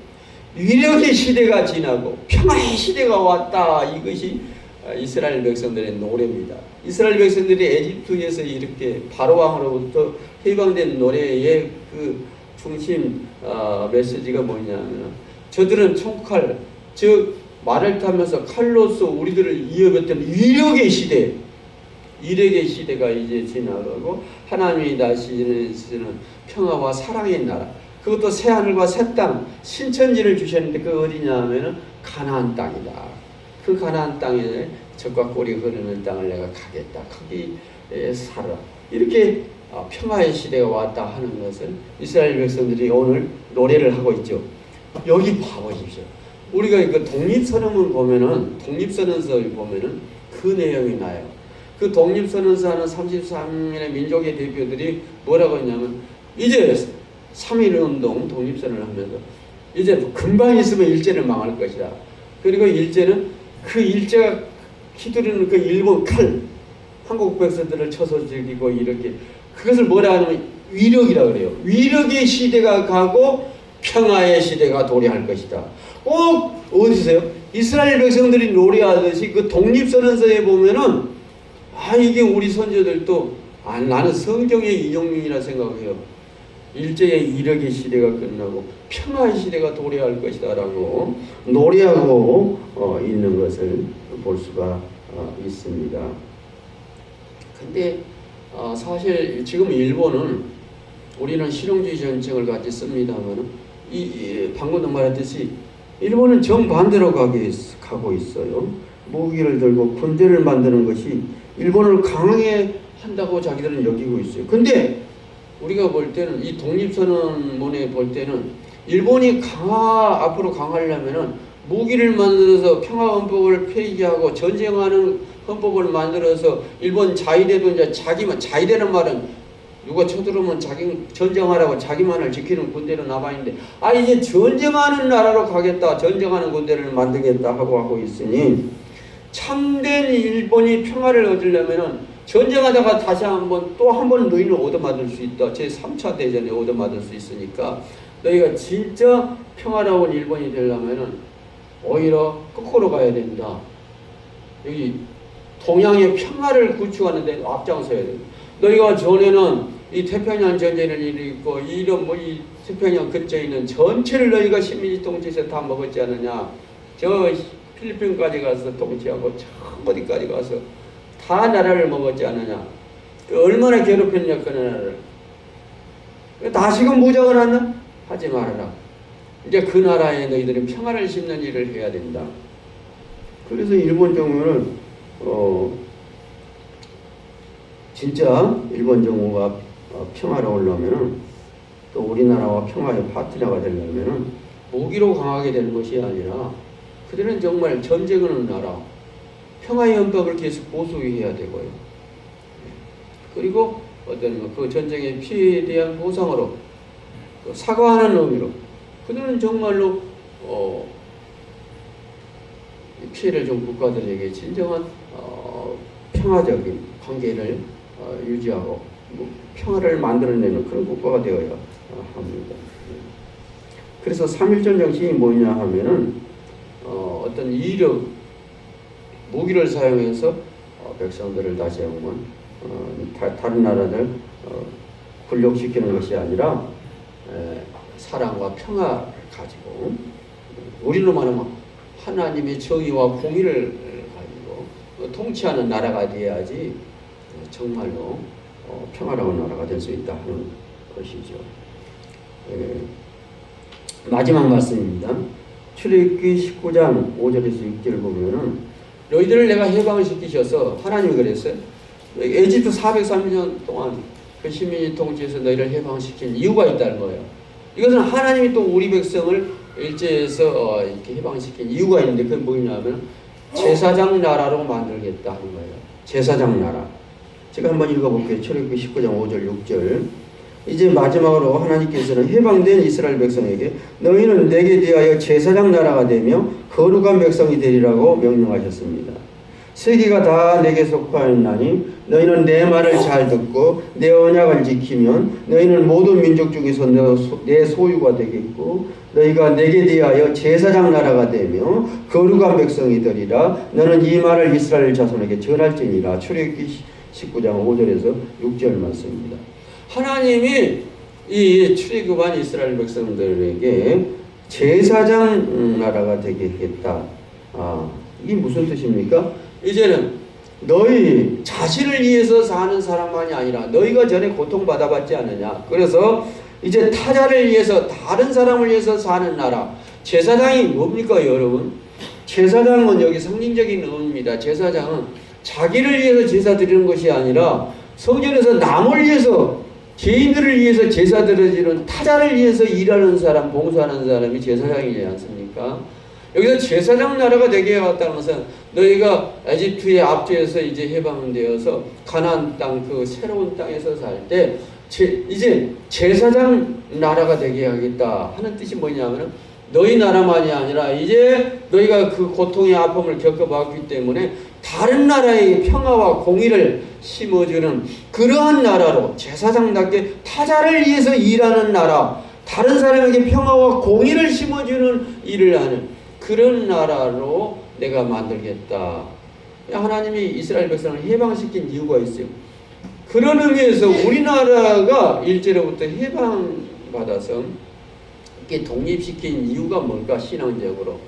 위력의 시대가 지나고 평화의 시대가 왔다. 이것이 이스라엘 백성들의 노래입니다. 이스라엘 백성들이 에집트에서 이렇게 바로왕으로부터 해방된 노래의 그 중심 메시지가 뭐냐면 저들은 총칼, 즉 말을 타면서 칼로서 우리들을 이어갔던 위력의 시대, 이력의 시대가 이제 지나가고 하나님이 다시는 평화와 사랑의 나라, 그것도 새 하늘과 새 땅, 신천지를 주셨는데 그 어디냐 하면은 가나안 땅이다. 그 가나안 땅에 젖과 꿀이 흐르는 땅을 내가 가겠다. 거기 살아. 이렇게 평화의 시대가 왔다 하는 것을 이스라엘 백성들이 오늘 노래를 하고 있죠. 여기 봐보십시오. 우리가 그 독립선언을 보면은, 독립선언서를 보면은 그 내용이 나요. 그 독립선언서 하는 33명의 민족의 대표들이 뭐라고 했냐면, 이제 3.1운동 독립선언을 하면서 이제 금방 있으면 일제는 망할 것이다. 그리고 일제는 그 일제가 휘두르는 그 일본 칼, 한국 백성들을 쳐서 죽이고 이렇게, 그것을 뭐라 하냐면 위력이라 그래요. 위력의 시대가 가고 평화의 시대가 도래할 것이다. 꼭 어디서요? 이스라엘 백성들이 노래하듯이 그 독립선언서에 보면은 이게 우리 선조들도 나는 성경의 인용문이라 생각해요. 일제의 이력의 시대가 끝나고 평화의 시대가 도래할 것이다 라고 노래하고 있는 것을 볼 수가 있습니다. 근데 사실 지금 일본은 우리는 실용주의 정책을 같이 씁니다만 방금도 말했듯이 일본은 정반대로 가고 있어요. 무기를 들고 군대를 만드는 것이 일본을 강하게 한다고 자기들은 여기고 있어요. 근데 우리가 볼 때는 이 독립선언문에 볼 때는 일본이 앞으로 강하려면은 무기를 만들어서 평화헌법을 폐기하고 전쟁하는 헌법을 만들어서 일본 자위대도 이제 자위대는 말은 누가 쳐들어오면 자기 전쟁하라고 자기만을 지키는 군대로 남아있는데 이제 전쟁하는 나라로 가겠다, 전쟁하는 군대를 만들겠다 하고 있으니 참된 일본이 평화를 얻으려면은 전쟁하다가 다시 또 한 번 너희는 얻어맞을 수 있다. 제3차 대전에 얻어맞을 수 있으니까 너희가 진짜 평화로운 일본이 되려면은 오히려 거꾸로 가야 된다. 여기 동양의 평화를 구축하는 데 앞장서야 된다. 너희가 전에는 이 태평양 전쟁을 일으키고 이 태평양 근처에 있는 전체를 너희가 식민지 통치에서 다 먹었지 않느냐. 저 필리핀까지 가서 통치하고 저 어디까지 가서 다 나라를 먹었지 않느냐. 얼마나 괴롭혔냐 그 나라를. 다시금 무장을 하나? 하지 말아라. 이제 그 나라에 너희들은 평화를 심는 일을 해야 된다. 그래서 일본 정부는 진짜 일본 정부가 평화로우려면은 또 우리나라와 평화의 파트너가 되려면은 무기로 강하게 되는 것이 아니라 그들은 정말 전쟁하는 나라, 평화의 헌법을 계속 보수해야 되고요. 그리고 그 전쟁의 피해에 대한 보상으로 사과하는 의미로 그들은 정말로 피해를 준 국가들에게 진정한 평화적인 관계를 유지하고 평화를 만들어내는 그런 국가가 되어야 합니다. 그래서 3.1전 정신이 뭐냐 하면은 어떤 이력, 무기를 사용해서 백성들을 다시 한번 다른 나라들 굴욕시키는 것이 아니라 사랑과 평화를 가지고 우리로 말하면 하나님의 정의와 공의를 가지고 통치하는 나라가 되어야지 정말로 평화로운 나라가 될 수 있다 하는 것이죠. 마지막 말씀입니다. 출애굽기 19장 5절에서 6절을 보면은 너희들을 내가 해방을 시키셔서 하나님이 그랬어요. 에집트 430년 동안 그 식민지 통치에서 너희를 해방시킨 이유가 있다는 거예요. 이것은 하나님이 또 우리 백성을 일제에서 이렇게 해방시킨 이유가 있는데 그게 뭐냐면 제사장 나라로 만들겠다 하는 거예요. 제사장 나라. 제가 한번 읽어볼게요. 출애굽기 19장 5절 6절. 이제 마지막으로 하나님께서는 해방된 이스라엘 백성에게 너희는 내게 대하여 제사장 나라가 되며 거룩한 백성이 되리라고 명령하셨습니다. 세계가 다 내게 속하였나니 너희는 내 말을 잘 듣고 내 언약을 지키면 너희는 모든 민족 중에서 내 소유가 되겠고 너희가 내게 대하여 제사장 나라가 되며 거룩한 백성이 되리라. 너는 이 말을 이스라엘 자손에게 전할지니라. 출애굽기 19장 5절에서 6절 말씀입니다. 하나님이 이 출애굽한 이스라엘 백성들에게 제사장 나라가 되게 했다. 이게 무슨 뜻입니까? 이제는 너희 자신을 위해서 사는 사람만이 아니라 너희가 전에 고통받아봤지 않느냐. 그래서 이제 타자를 위해서 다른 사람을 위해서 사는 나라. 제사장이 뭡니까 여러분? 제사장은 여기 상징적인 의미입니다. 제사장은 자기를 위해서 제사 드리는 것이 아니라 성전에서 남을 위해서 개인들을 위해서 제사 드려지는 타자를 위해서 일하는 사람, 봉사하는 사람이 제사장이지 않습니까? 여기서 제사장 나라가 되게 해왔다는 것은 너희가 에집트의 압제에서 이제 해방되어서 가나안 땅 그 새로운 땅에서 살 때 이제 제사장 나라가 되게 하겠다 하는 뜻이 뭐냐면은 너희 나라만이 아니라 이제 너희가 그 고통의 아픔을 겪어봤기 때문에 다른 나라의 평화와 공의를 심어주는 그러한 나라로 제사장답게 타자를 위해서 일하는 나라, 다른 사람에게 평화와 공의를 심어주는 일을 하는 그런 나라로 내가 만들겠다. 하나님이 이스라엘 백성을 해방시킨 이유가 있어요. 그런 의미에서 우리나라가 일제로부터 해방받아서 이렇게 독립시킨 이유가 뭘까? 신앙적으로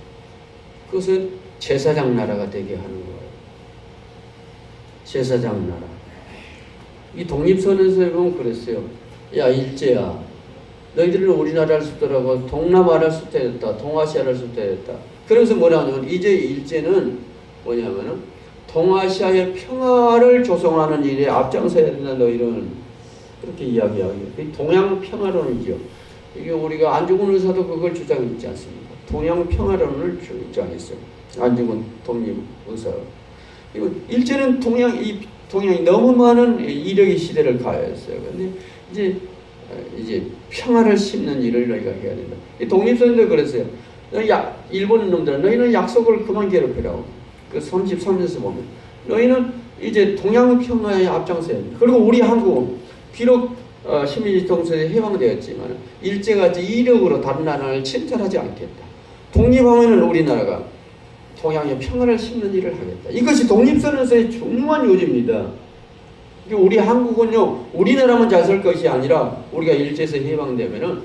그것은 제사장 나라가 되게 하는 거예요. 제사장 나라. 이 독립선언서에 보면 그랬어요. 야 일제야, 너희들은 우리나라를 수도라고 동남아를 수도했다, 동아시아를 수도했다. 그래서 뭐냐면 이제 일제는 뭐냐면은 동아시아의 평화를 조성하는 일에 앞장서야 된다. 너희는 그렇게 이야기하고 동양 평화론이죠. 이게 우리가 안중근 의사도 그걸 주장했지 않습니까? 동양 평화론을 주장했어요. 안중근 독립의사. 이거 일제는 동양이 너무 많은 이력의 시대를 가했어요. 근데 이제 평화를 심는 일을 너희가 해야 된다. 이 독립선도 그랬어요. 일본 놈들은 너희는 약속을 그만 괴롭히라고. 그 33년에서 보면 너희는 이제 동양 평화에 앞장서야 된다. 그리고 우리 한국은 비록 식민지 통치에 해방되었지만 일제같이 이력으로 다른 나라를 침탈하지 않겠다. 독립하면은 우리나라가 동양의 평화를 심는 일을 하겠다. 이것이 독립선언서의 중요한 요지입니다. 우리 한국은요, 우리나라만 잘 살 것이 아니라 우리가 일제에서 해방되면은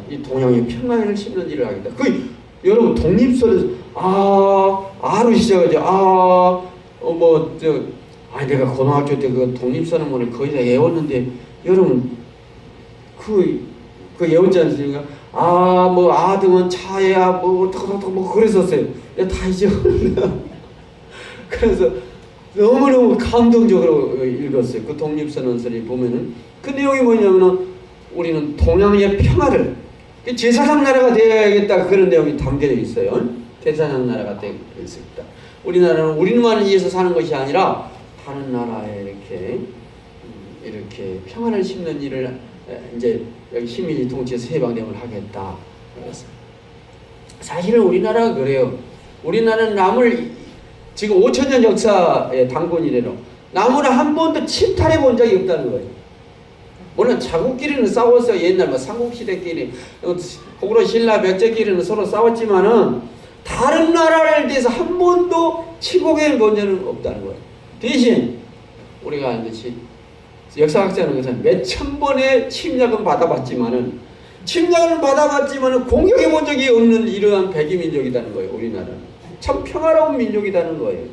이 동양의 평화를 심는 일을 하겠다. 여러분 독립선언서 아로 시작하죠. 내가 고등학교 때 그 독립선언문을 거의 다 외웠는데 여러분 그 외웠지 않습니까? 아등은 차야 어떡 그랬었어요. 내가 다 잊어버렸나. 그래서 너무너무 감동적으로 읽었어요. 그 독립선언서를 보면은 그 내용이 뭐냐면은 우리는 동양의 평화를 제4장 나라가 되어야겠다 그런 내용이 담겨 있어요. 제4장 나라가 되어 있습니다. 우리나라는 우리만을 위해서 사는 것이 아니라 다른 나라에 이렇게 평화를 심는 일을 이제 여기 식민지 통치에서 해방되면 하겠다. 사실은 우리나라가 그래요. 우리나라는 남을 지금 5천년 역사의 단군 이래로 남을 한 번도 침탈해 본 적이 없다는 거예요. 물론 자국끼리는 싸웠어요. 옛날 삼국시대끼리 고구려 신라 백제끼리는 서로 싸웠지만은 다른 나라를 대해서 한 번도 침공해 본 적은 없다는 거예요. 대신 우리가 알듯이 역사학자는 그래서 몇천 번의 침략은 받아봤지만은 공격해 본 적이 없는 이러한 백이민족이라는 거예요. 우리나라는 참 평화로운 민족이라는 거예요.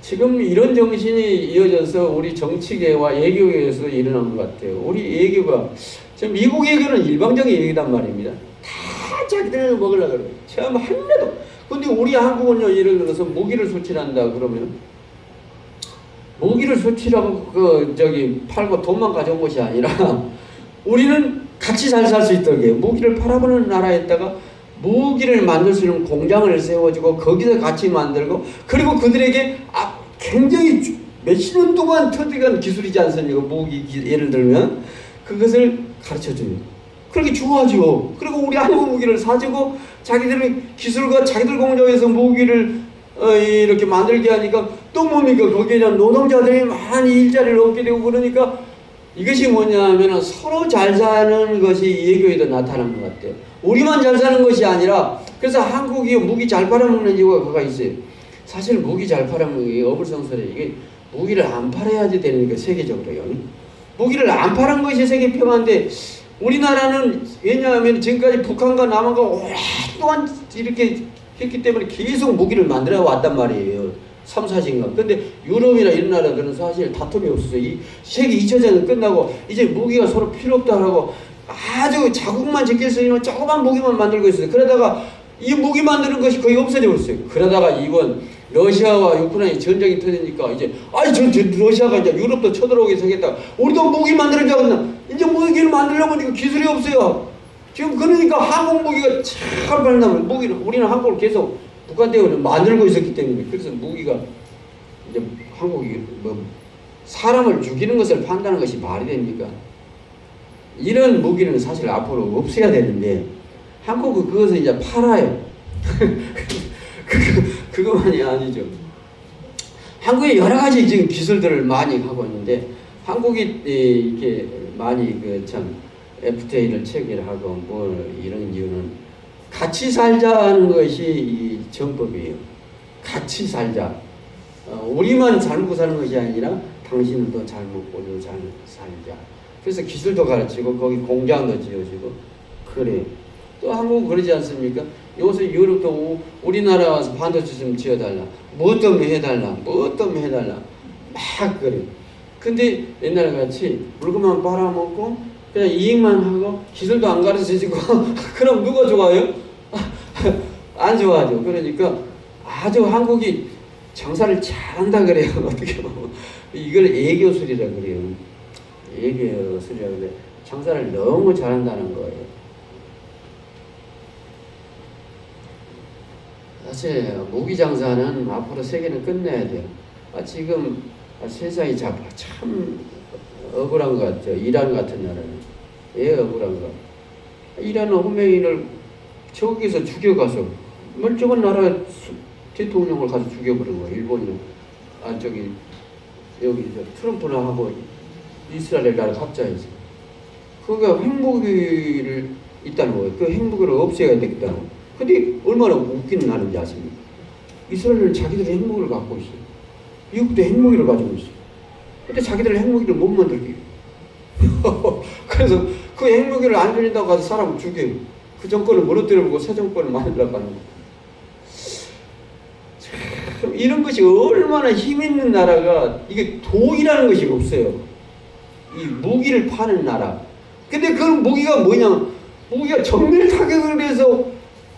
지금 이런 정신이 이어져서 우리 정치계와 외교계에서도 일어난 것 같아요. 우리 외교가 지금 미국 외교는 일방적인 얘기단 말입니다. 다 자기들 먹으려고 그래요. 참 하나도. 근데 우리 한국은요, 예를 들어서 무기를 수출한다 그러면 무기를 수출하고 팔고 돈만 가져온 것이 아니라 우리는 같이 잘 살 수 있도록 해요. 무기를 팔아보는 나라에다가 무기를 만들 수 있는 공장을 세워주고 거기서 같이 만들고 그리고 그들에게 굉장히 몇십 년 동안 터득한 기술이지 않습니까? 무기 예를 들면 그것을 가르쳐줘요. 그렇게 좋아하죠. 그리고 우리 한국 무기를 사주고 자기들의 기술과 자기들 공장에서 무기를 이렇게 만들게 하니까 또 뭡니까? 거기에는 노동자들이 많이 일자리를 얻게 되고 그러니까 이것이 뭐냐면 서로 잘 사는 것이 외교에도 나타난 것 같아요. 우리만 잘 사는 것이 아니라 그래서 한국이 무기 잘 팔아먹는 이유가 그가 있어요. 사실 무기 잘 팔아먹는 게 어불성설에 이게 무기를 안 팔아야지 되는 게 세계적으로요. 무기를 안 파는 것이 세계 평화인데 우리나라는 왜냐하면 지금까지 북한과 남한과 오랫동안 이렇게 했기 때문에 계속 무기를 만들어 왔단 말이에요. 3, 40년. 근데 유럽이나 이런 나라들은 사실 다툼이 없었어요. 이 세계 2차전은 끝나고 이제 무기가 서로 필요 없다라고 아주 자국만 지킬 수 있는 조그만 무기만 만들고 있어요. 그러다가 이 무기 만드는 것이 거의 없어져 버렸어요. 그러다가 이번 러시아와 우크라이나 전쟁이 터지니까 이제 러시아가 이제 유럽도 쳐들어오기 시작했다. 우리도 무기 만드는 줄 알았나? 이제 무기를 만들려면 기술이 없어요. 지금 그러니까 한국 무기가 참 발나면 무기는 우리는 한국을 계속 북한 때문에 만들고 있었기 때문에 그래서 무기가 이제 한국이 사람을 죽이는 것을 판단하는 것이 말이 됩니까? 이런 무기는 사실 앞으로 없어야 되는데 한국은 그것을 이제 팔아요. 그것만이 아니죠. 한국에 여러 가지 지금 기술들을 많이 하고 있는데 한국이 이렇게 많이 FTA를 체결하고 이런 이유는 같이 살자는 것이 이 정법이에요. 같이 살자. 우리만 잘 먹고 사는 것이 아니라 당신도 잘 먹고 우리도 잘 살자. 그래서 기술도 가르치고 거기 공장도 지어주고 그래요. 또 한국은 그러지 않습니까? 요새 유럽도 우리나라 와서 반도체 좀 지어달라. 뭐 때문에 해달라. 막 그래요. 근데 옛날 같이 물건만 빨아먹고 그냥 이익만 하고 기술도 안 가르쳐주고 그럼 누가 좋아요? 안 좋아하죠. 그러니까 아주 한국이 장사를 잘한다 그래요. 어떻게 보면 이걸 애교술이라 그래요. 애교술이라 그래. 장사를 너무 잘한다는 거예요. 사실 모기 장사는 앞으로 세계는 끝내야 돼요. 지금 세상이 참 억울한 것 같죠. 이란 같은 나라는. 왜 억울한가? 이란 호메인을 저기서 죽여가서 멀쩡한 나라 대통령을 가서 죽여버린 거예요. 일본이. 여기 트럼프나 하고 이스라엘 나라 합자해서. 그가 핵무기를 있다는 거예요. 그 핵무기를 없애야 되겠다는 거예요. 근데 얼마나 웃기는 나라인지 아십니까? 이스라엘은 자기들의 핵무기를 갖고 있어요. 미국도 핵무기를 가지고 있어요. 근데 자기들 핵무기를 못 만들게. 그래서 그 핵무기를 안 줄인다고 가서 사람을 죽여요. 그 정권을 무너뜨려보고 새 정권을 만들려고 하는 거예요. 참 이런 것이 얼마나 힘 있는 나라가, 이게 돈이라는 것이 없어요. 이 무기를 파는 나라. 근데 그 무기가 뭐냐? 무기가 정밀 타격을 해서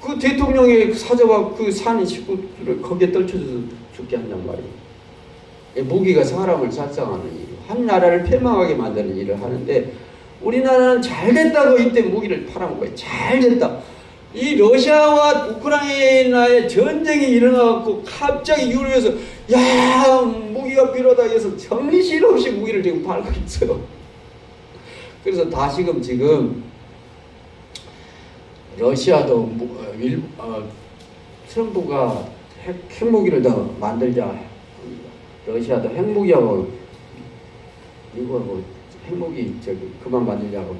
그 대통령의 사저와 그 산 식구들을 거기에 떨쳐져서 죽게 한단 말이에요. 무기가 사람을 살상하는 일, 한 나라를 패망하게 만드는 일을 하는데, 우리나라는 잘 됐다고 이때 무기를 팔아먹어요. 잘 됐다. 이 러시아와 우크라이나의 전쟁이 일어나갖고 갑자기 유럽에서 야 무기가 필요하다 해서 정신없이 무기를 지금 팔고 있어요. 그래서 다시금 지금 러시아도 트럼프가 핵무기를 더 만들자. 러시아도 핵무기하고 미국하고 핵무기 그만 만들자고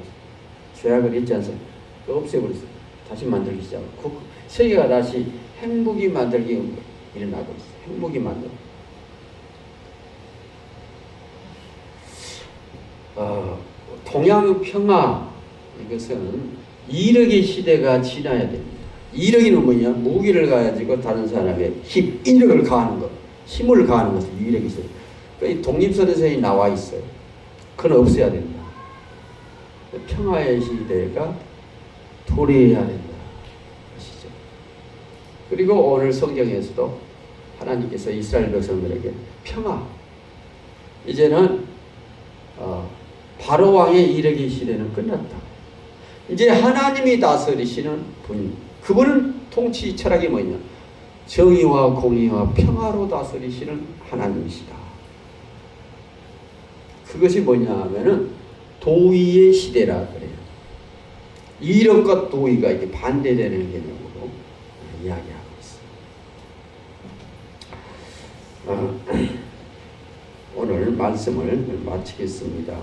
조약을 했지 않습니까? 없애버렸어요. 다시 만들기 시작하고 세계가 다시 핵무기 만들기 일어나고 있어요. 핵무기 만들기. 동양 평화, 이것은 이력의 시대가 지나야 됩니다. 이력이는 뭐냐? 무기를 가지고 다른 사람의 힘, 이력을 가하는 것, 힘을 가하는 것을 이력이 있어요. 그러니까 독립선언서에 나와 있어요. 그건 없애야 된다. 평화의 시대가 도래해야 된다. 아시죠? 그리고 오늘 성경에서도 하나님께서 이스라엘 백성들에게 평화, 이제는 바로 왕의 이르기 시대는 끝났다. 이제 하나님이 다스리시는 분, 그분은 통치 철학이 뭐냐? 정의와 공의와 평화로 다스리시는 하나님이시다. 그것이 뭐냐 하면은 도의의 시대라 그래요. 이력과 도의가 이게 반대되는 개념으로 이야기하고 있습니다. 오늘 말씀을 마치겠습니다.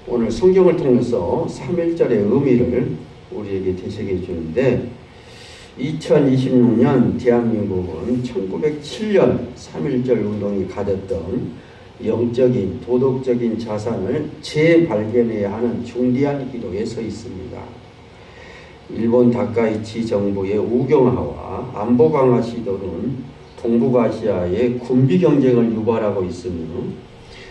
오늘 성경을 통해서 3.1절의 의미를 우리에게 되새겨 주는데, 2026년 대한민국은 1907년 3.1절 운동이 가졌던 영적인 도덕적인 자산을 재발견해야 하는 중대한 기로에 서 있습니다. 일본 다카이치 정부의 우경화와 안보 강화 시도는 동북아시아의 군비 경쟁을 유발하고 있으며,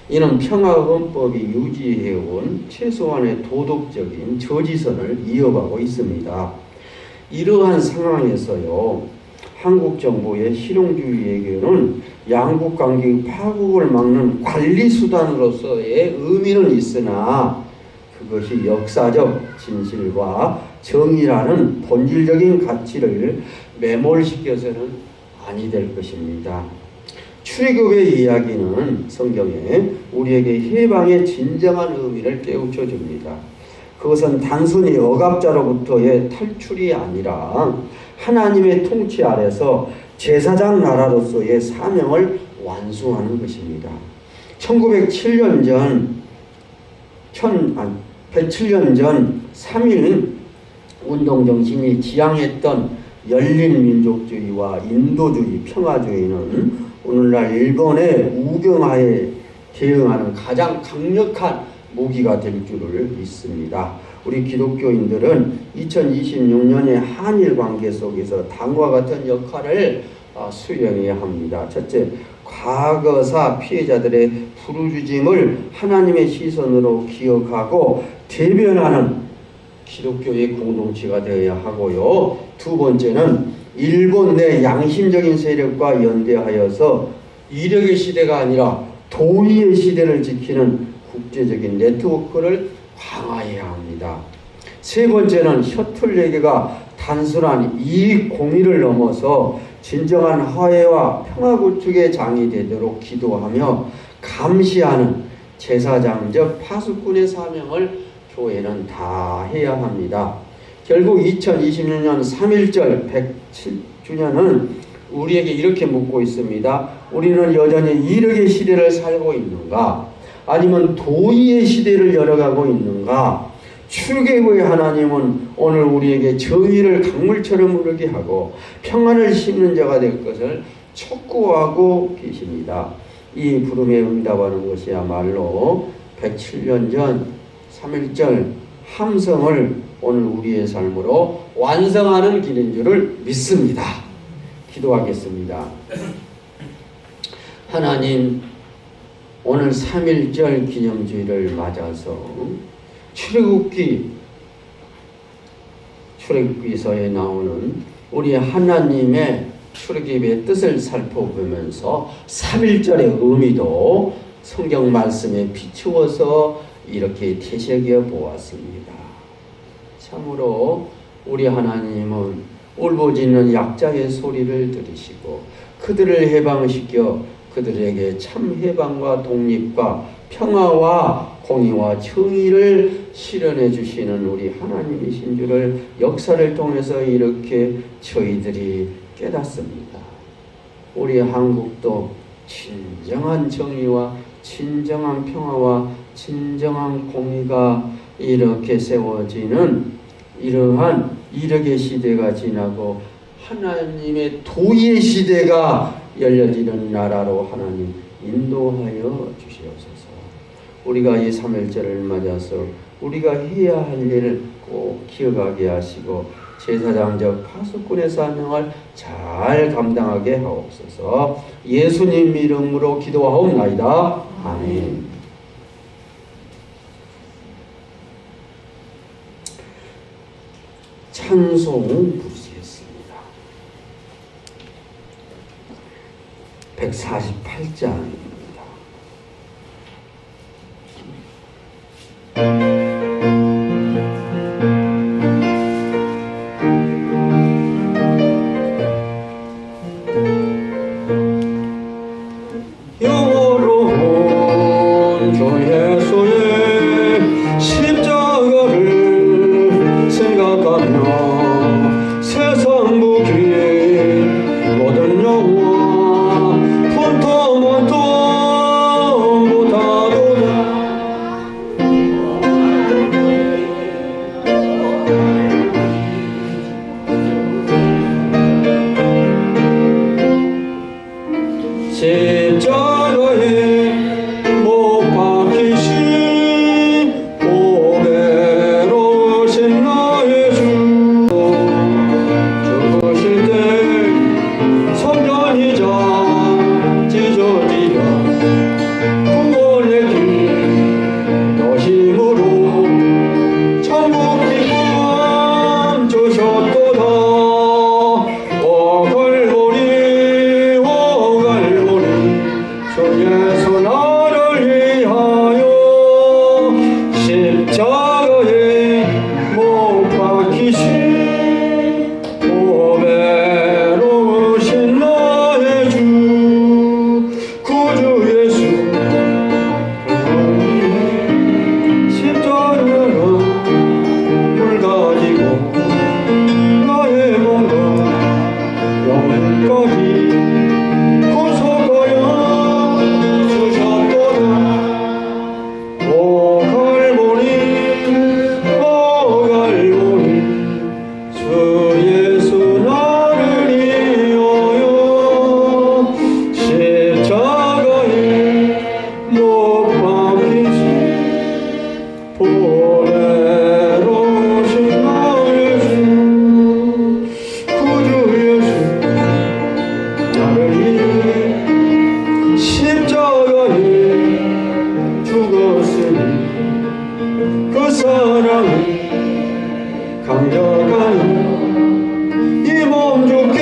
이는 평화헌법이 유지해온 최소한의 도덕적인 저지선을 이어가고 있습니다. 이러한 상황에서요, 한국 정부의 실용주의 외교는 양국 관계 파국을 막는 관리 수단으로서의 의미는 있으나, 그것이 역사적 진실과 정의라는 본질적인 가치를 매몰시켜서는 아니 될 것입니다. 출애굽의 이야기는 성경에 우리에게 해방의 진정한 의미를 깨우쳐 줍니다. 그것은 단순히 억압자로부터의 탈출이 아니라 하나님의 통치 아래서 제사장 나라로서의 사명을 완수하는 것입니다. 107년 전 3.1 운동 정신이 지향했던 열린 민족주의와 인도주의, 평화주의는 오늘날 일본의 우경화에 대응하는 가장 강력한 무기가 될 줄을 믿습니다. 우리 기독교인들은 2026년의 한일 관계 속에서 다음과 같은 역할을 수행해야 합니다. 첫째, 과거사 피해자들의 부르짖음을 하나님의 시선으로 기억하고 대변하는 기독교의 공동체가 되어야 하고요. 두 번째는 일본 내 양심적인 세력과 연대하여서 이력의 시대가 아니라 도의의 시대를 지키는 국제적인 네트워크를 강화해야 합니다. 세 번째는 셔틀레게가 단순한 이익 공유를 넘어서 진정한 화해와 평화 구축의 장이 되도록 기도하며 감시하는 제사장적 파수꾼의 사명을 교회는 다 해야 합니다. 결국 2026년 3.1절 107주년은 우리에게 이렇게 묻고 있습니다. 우리는 여전히 이력의 시대를 살고 있는가? 아니면 도의의 시대를 열어가고 있는가? 출애굽의 하나님은 오늘 우리에게 정의를 강물처럼 흐르게 하고 평안을 심는 자가 될 것을 촉구하고 계십니다. 이 부름에 응답하는 것이야말로 107년 전 3.1절 함성을 오늘 우리의 삶으로 완성하는 길인 줄을 믿습니다. 기도하겠습니다. 하나님, 오늘 3.1절 기념주일을 맞아서 출애굽기서에 나오는 우리 하나님의 출애굽의 뜻을 살펴보면서 3.1절의 의미도 성경 말씀에 비추어서 이렇게 되새겨 보았습니다. 참으로 우리 하나님은 울부짖는 약자의 소리를 들으시고 그들을 해방시켜 그들에게 참 해방과 독립과 평화와 공의와 정의를 실현해 주시는 우리 하나님이신 줄을 역사를 통해서 이렇게 저희들이 깨닫습니다. 우리 한국도 진정한 정의와 진정한 평화와 진정한 공의가 이렇게 세워지는 이러한 이력의 시대가 지나고 하나님의 도의의 시대가 열려지는 나라로 하나님 인도하여 주시옵소서. 우리가 이 3.1절을 맞아서 우리가 해야 할 일을 꼭 기억하게 하시고 제사장적 파수꾼의 사명을 잘 감당하게 하옵소서. 예수님 이름으로 기도하옵나이다. 아멘. 찬송 부르시겠습니다. 148장입니다. 세상 무기에 모든 영화 폰토몬토 강력한 이 몸 주께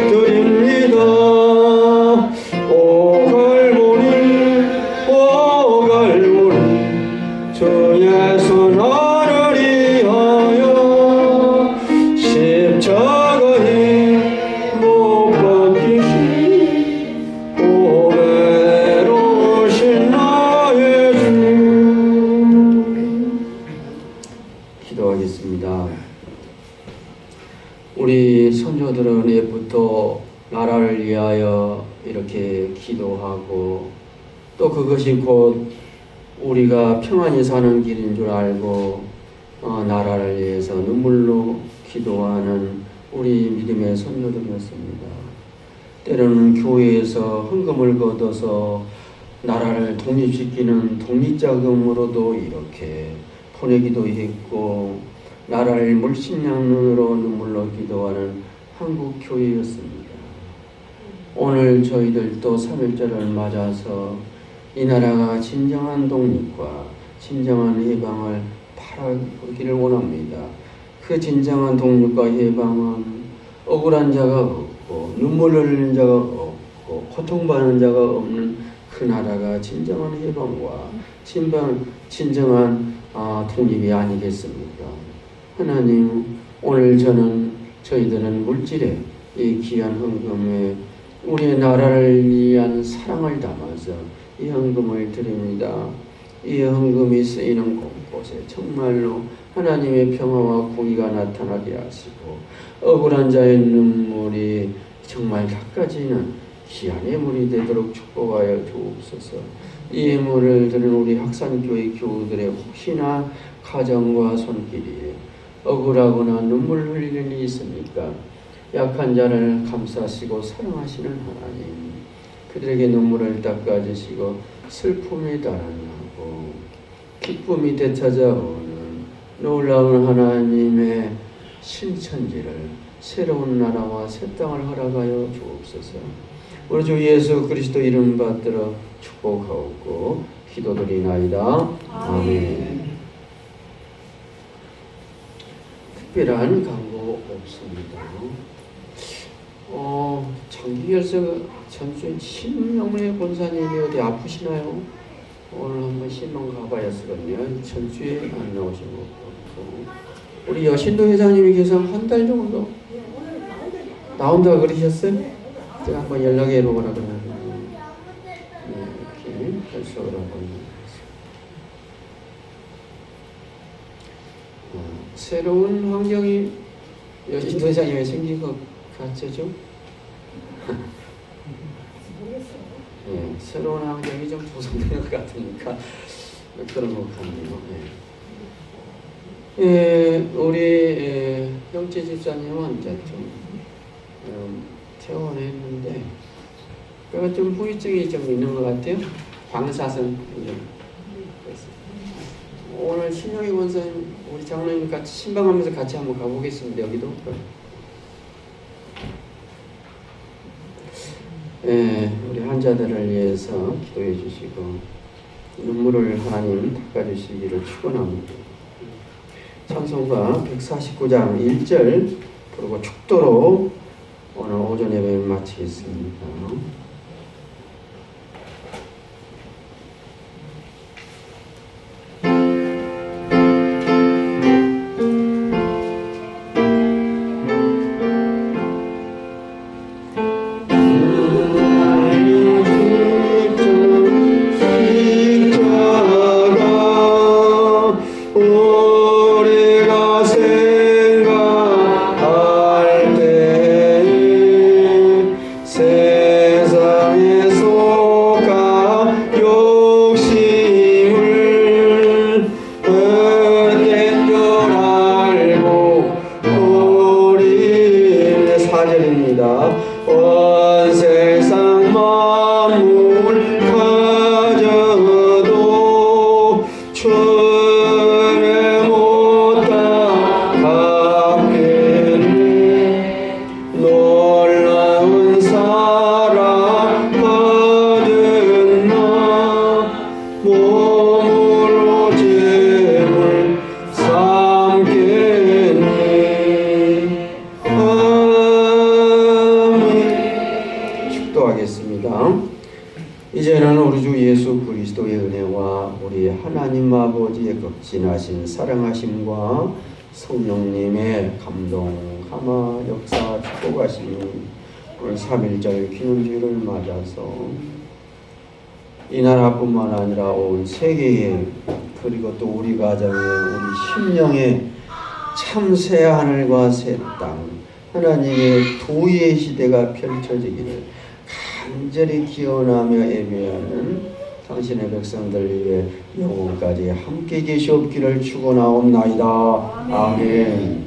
드립니다. 오갈모니 주의 손아를 위하여 십자가에 못 박히신 오베로신 나의 주. 기도하겠습니다. 우리 선조들은 예부터 나라를 위하여 이렇게 기도하고 또 그것이 곧 우리가 평안히 사는 길인 줄 알고 나라를 위해서 눈물로 기도하는 우리 믿음의 선조들이었습니다. 때로는 교회에서 헌금을 걷어서 나라를 독립시키는 독립자금으로도 이렇게 보내기도 했고 나라를 물심양눈으로 눈물로 기도하는 한국 교회였습니다. 오늘 저희들도 3.1절을 맞아서 이 나라가 진정한 독립과 진정한 해방을 바라보기를 원합니다. 그 진정한 독립과 해방은 억울한 자가 없고 눈물 흘리는 자가 없고 고통받는 자가 없는 그 나라가 진정한 해방과 진정한 독립이 아니겠습니까? 하나님, 오늘 저희들은 물질에 이 귀한 헌금에 우리의 나라를 위한 사랑을 담아서 이 헌금을 드립니다. 이 헌금이 쓰이는 곳곳에 정말로 하나님의 평화와 공의가 나타나게 하시고 억울한 자의 눈물이 정말 닦아지는 귀한 예물이 되도록 축복하여 주옵소서. 이 예물을 드는 우리 학산교회 교우들의 혹시나 가정과 손길이 억울하거나 눈물 흘리는 일이 있습니까? 약한 자를 감싸시고 사랑하시는 하나님, 그들에게 눈물을 닦아주시고 슬픔이 달아나고 기쁨이 되찾아오는 놀라운 하나님의 신천지를 새로운 나라와 새 땅을 허락하여 주옵소서. 우리 주 예수 그리스도 이름 받들어 축복하옵고 기도드리나이다. 아멘. 특별한 광고 없습니다. 장기결석 전주에 신명래 본사님이 어디 아프시나요? 오늘 한번 신명 가봐야 쓰거든요. 전주에 안 나오신 것 같고 우리 여신도 회장님께서 한 달 정도 나온다 그러셨어요? 제가 한번 연락해 보거나 그러면 이렇게 결석을 한번 새로운 환경이 여신도 회장님이 생긴 것 같죠? 네, 새로운 환경이 좀 조성된 것 같으니까 그런 것 같네요. 네. 우리 형제 집사님은 이제 좀 퇴원했는데 그가 좀 후유증이 좀 있는 것 같아요. 방사선. 오늘 신영희 원사님 우리 장로님 같이 신방하면서 같이 한번 가보겠습니다. 여기도. 우리 환자들을 위해서 기도해 주시고 눈물을 하나님 닦아주시기를 축원합니다. 찬송가 149장 1절 그리고 축도로 오늘 오전 예배를 마치겠습니다. 하나님 아버지의 극진하신 사랑하심과 성령님의 감동, 감화, 역사, 축복하심이 오늘 3.1절 기념주일을 맞아서 이 나라뿐만 아니라 온 세계에 그리고 또 우리 가정에 우리 심령에 참 새 하늘과 새 땅 하나님의 도의의 시대가 펼쳐지기를 간절히 기원하며 예배하는 당신의 백성들 위해 영원까지 함께 계시옵기를 축원하옵나이다. 아멘.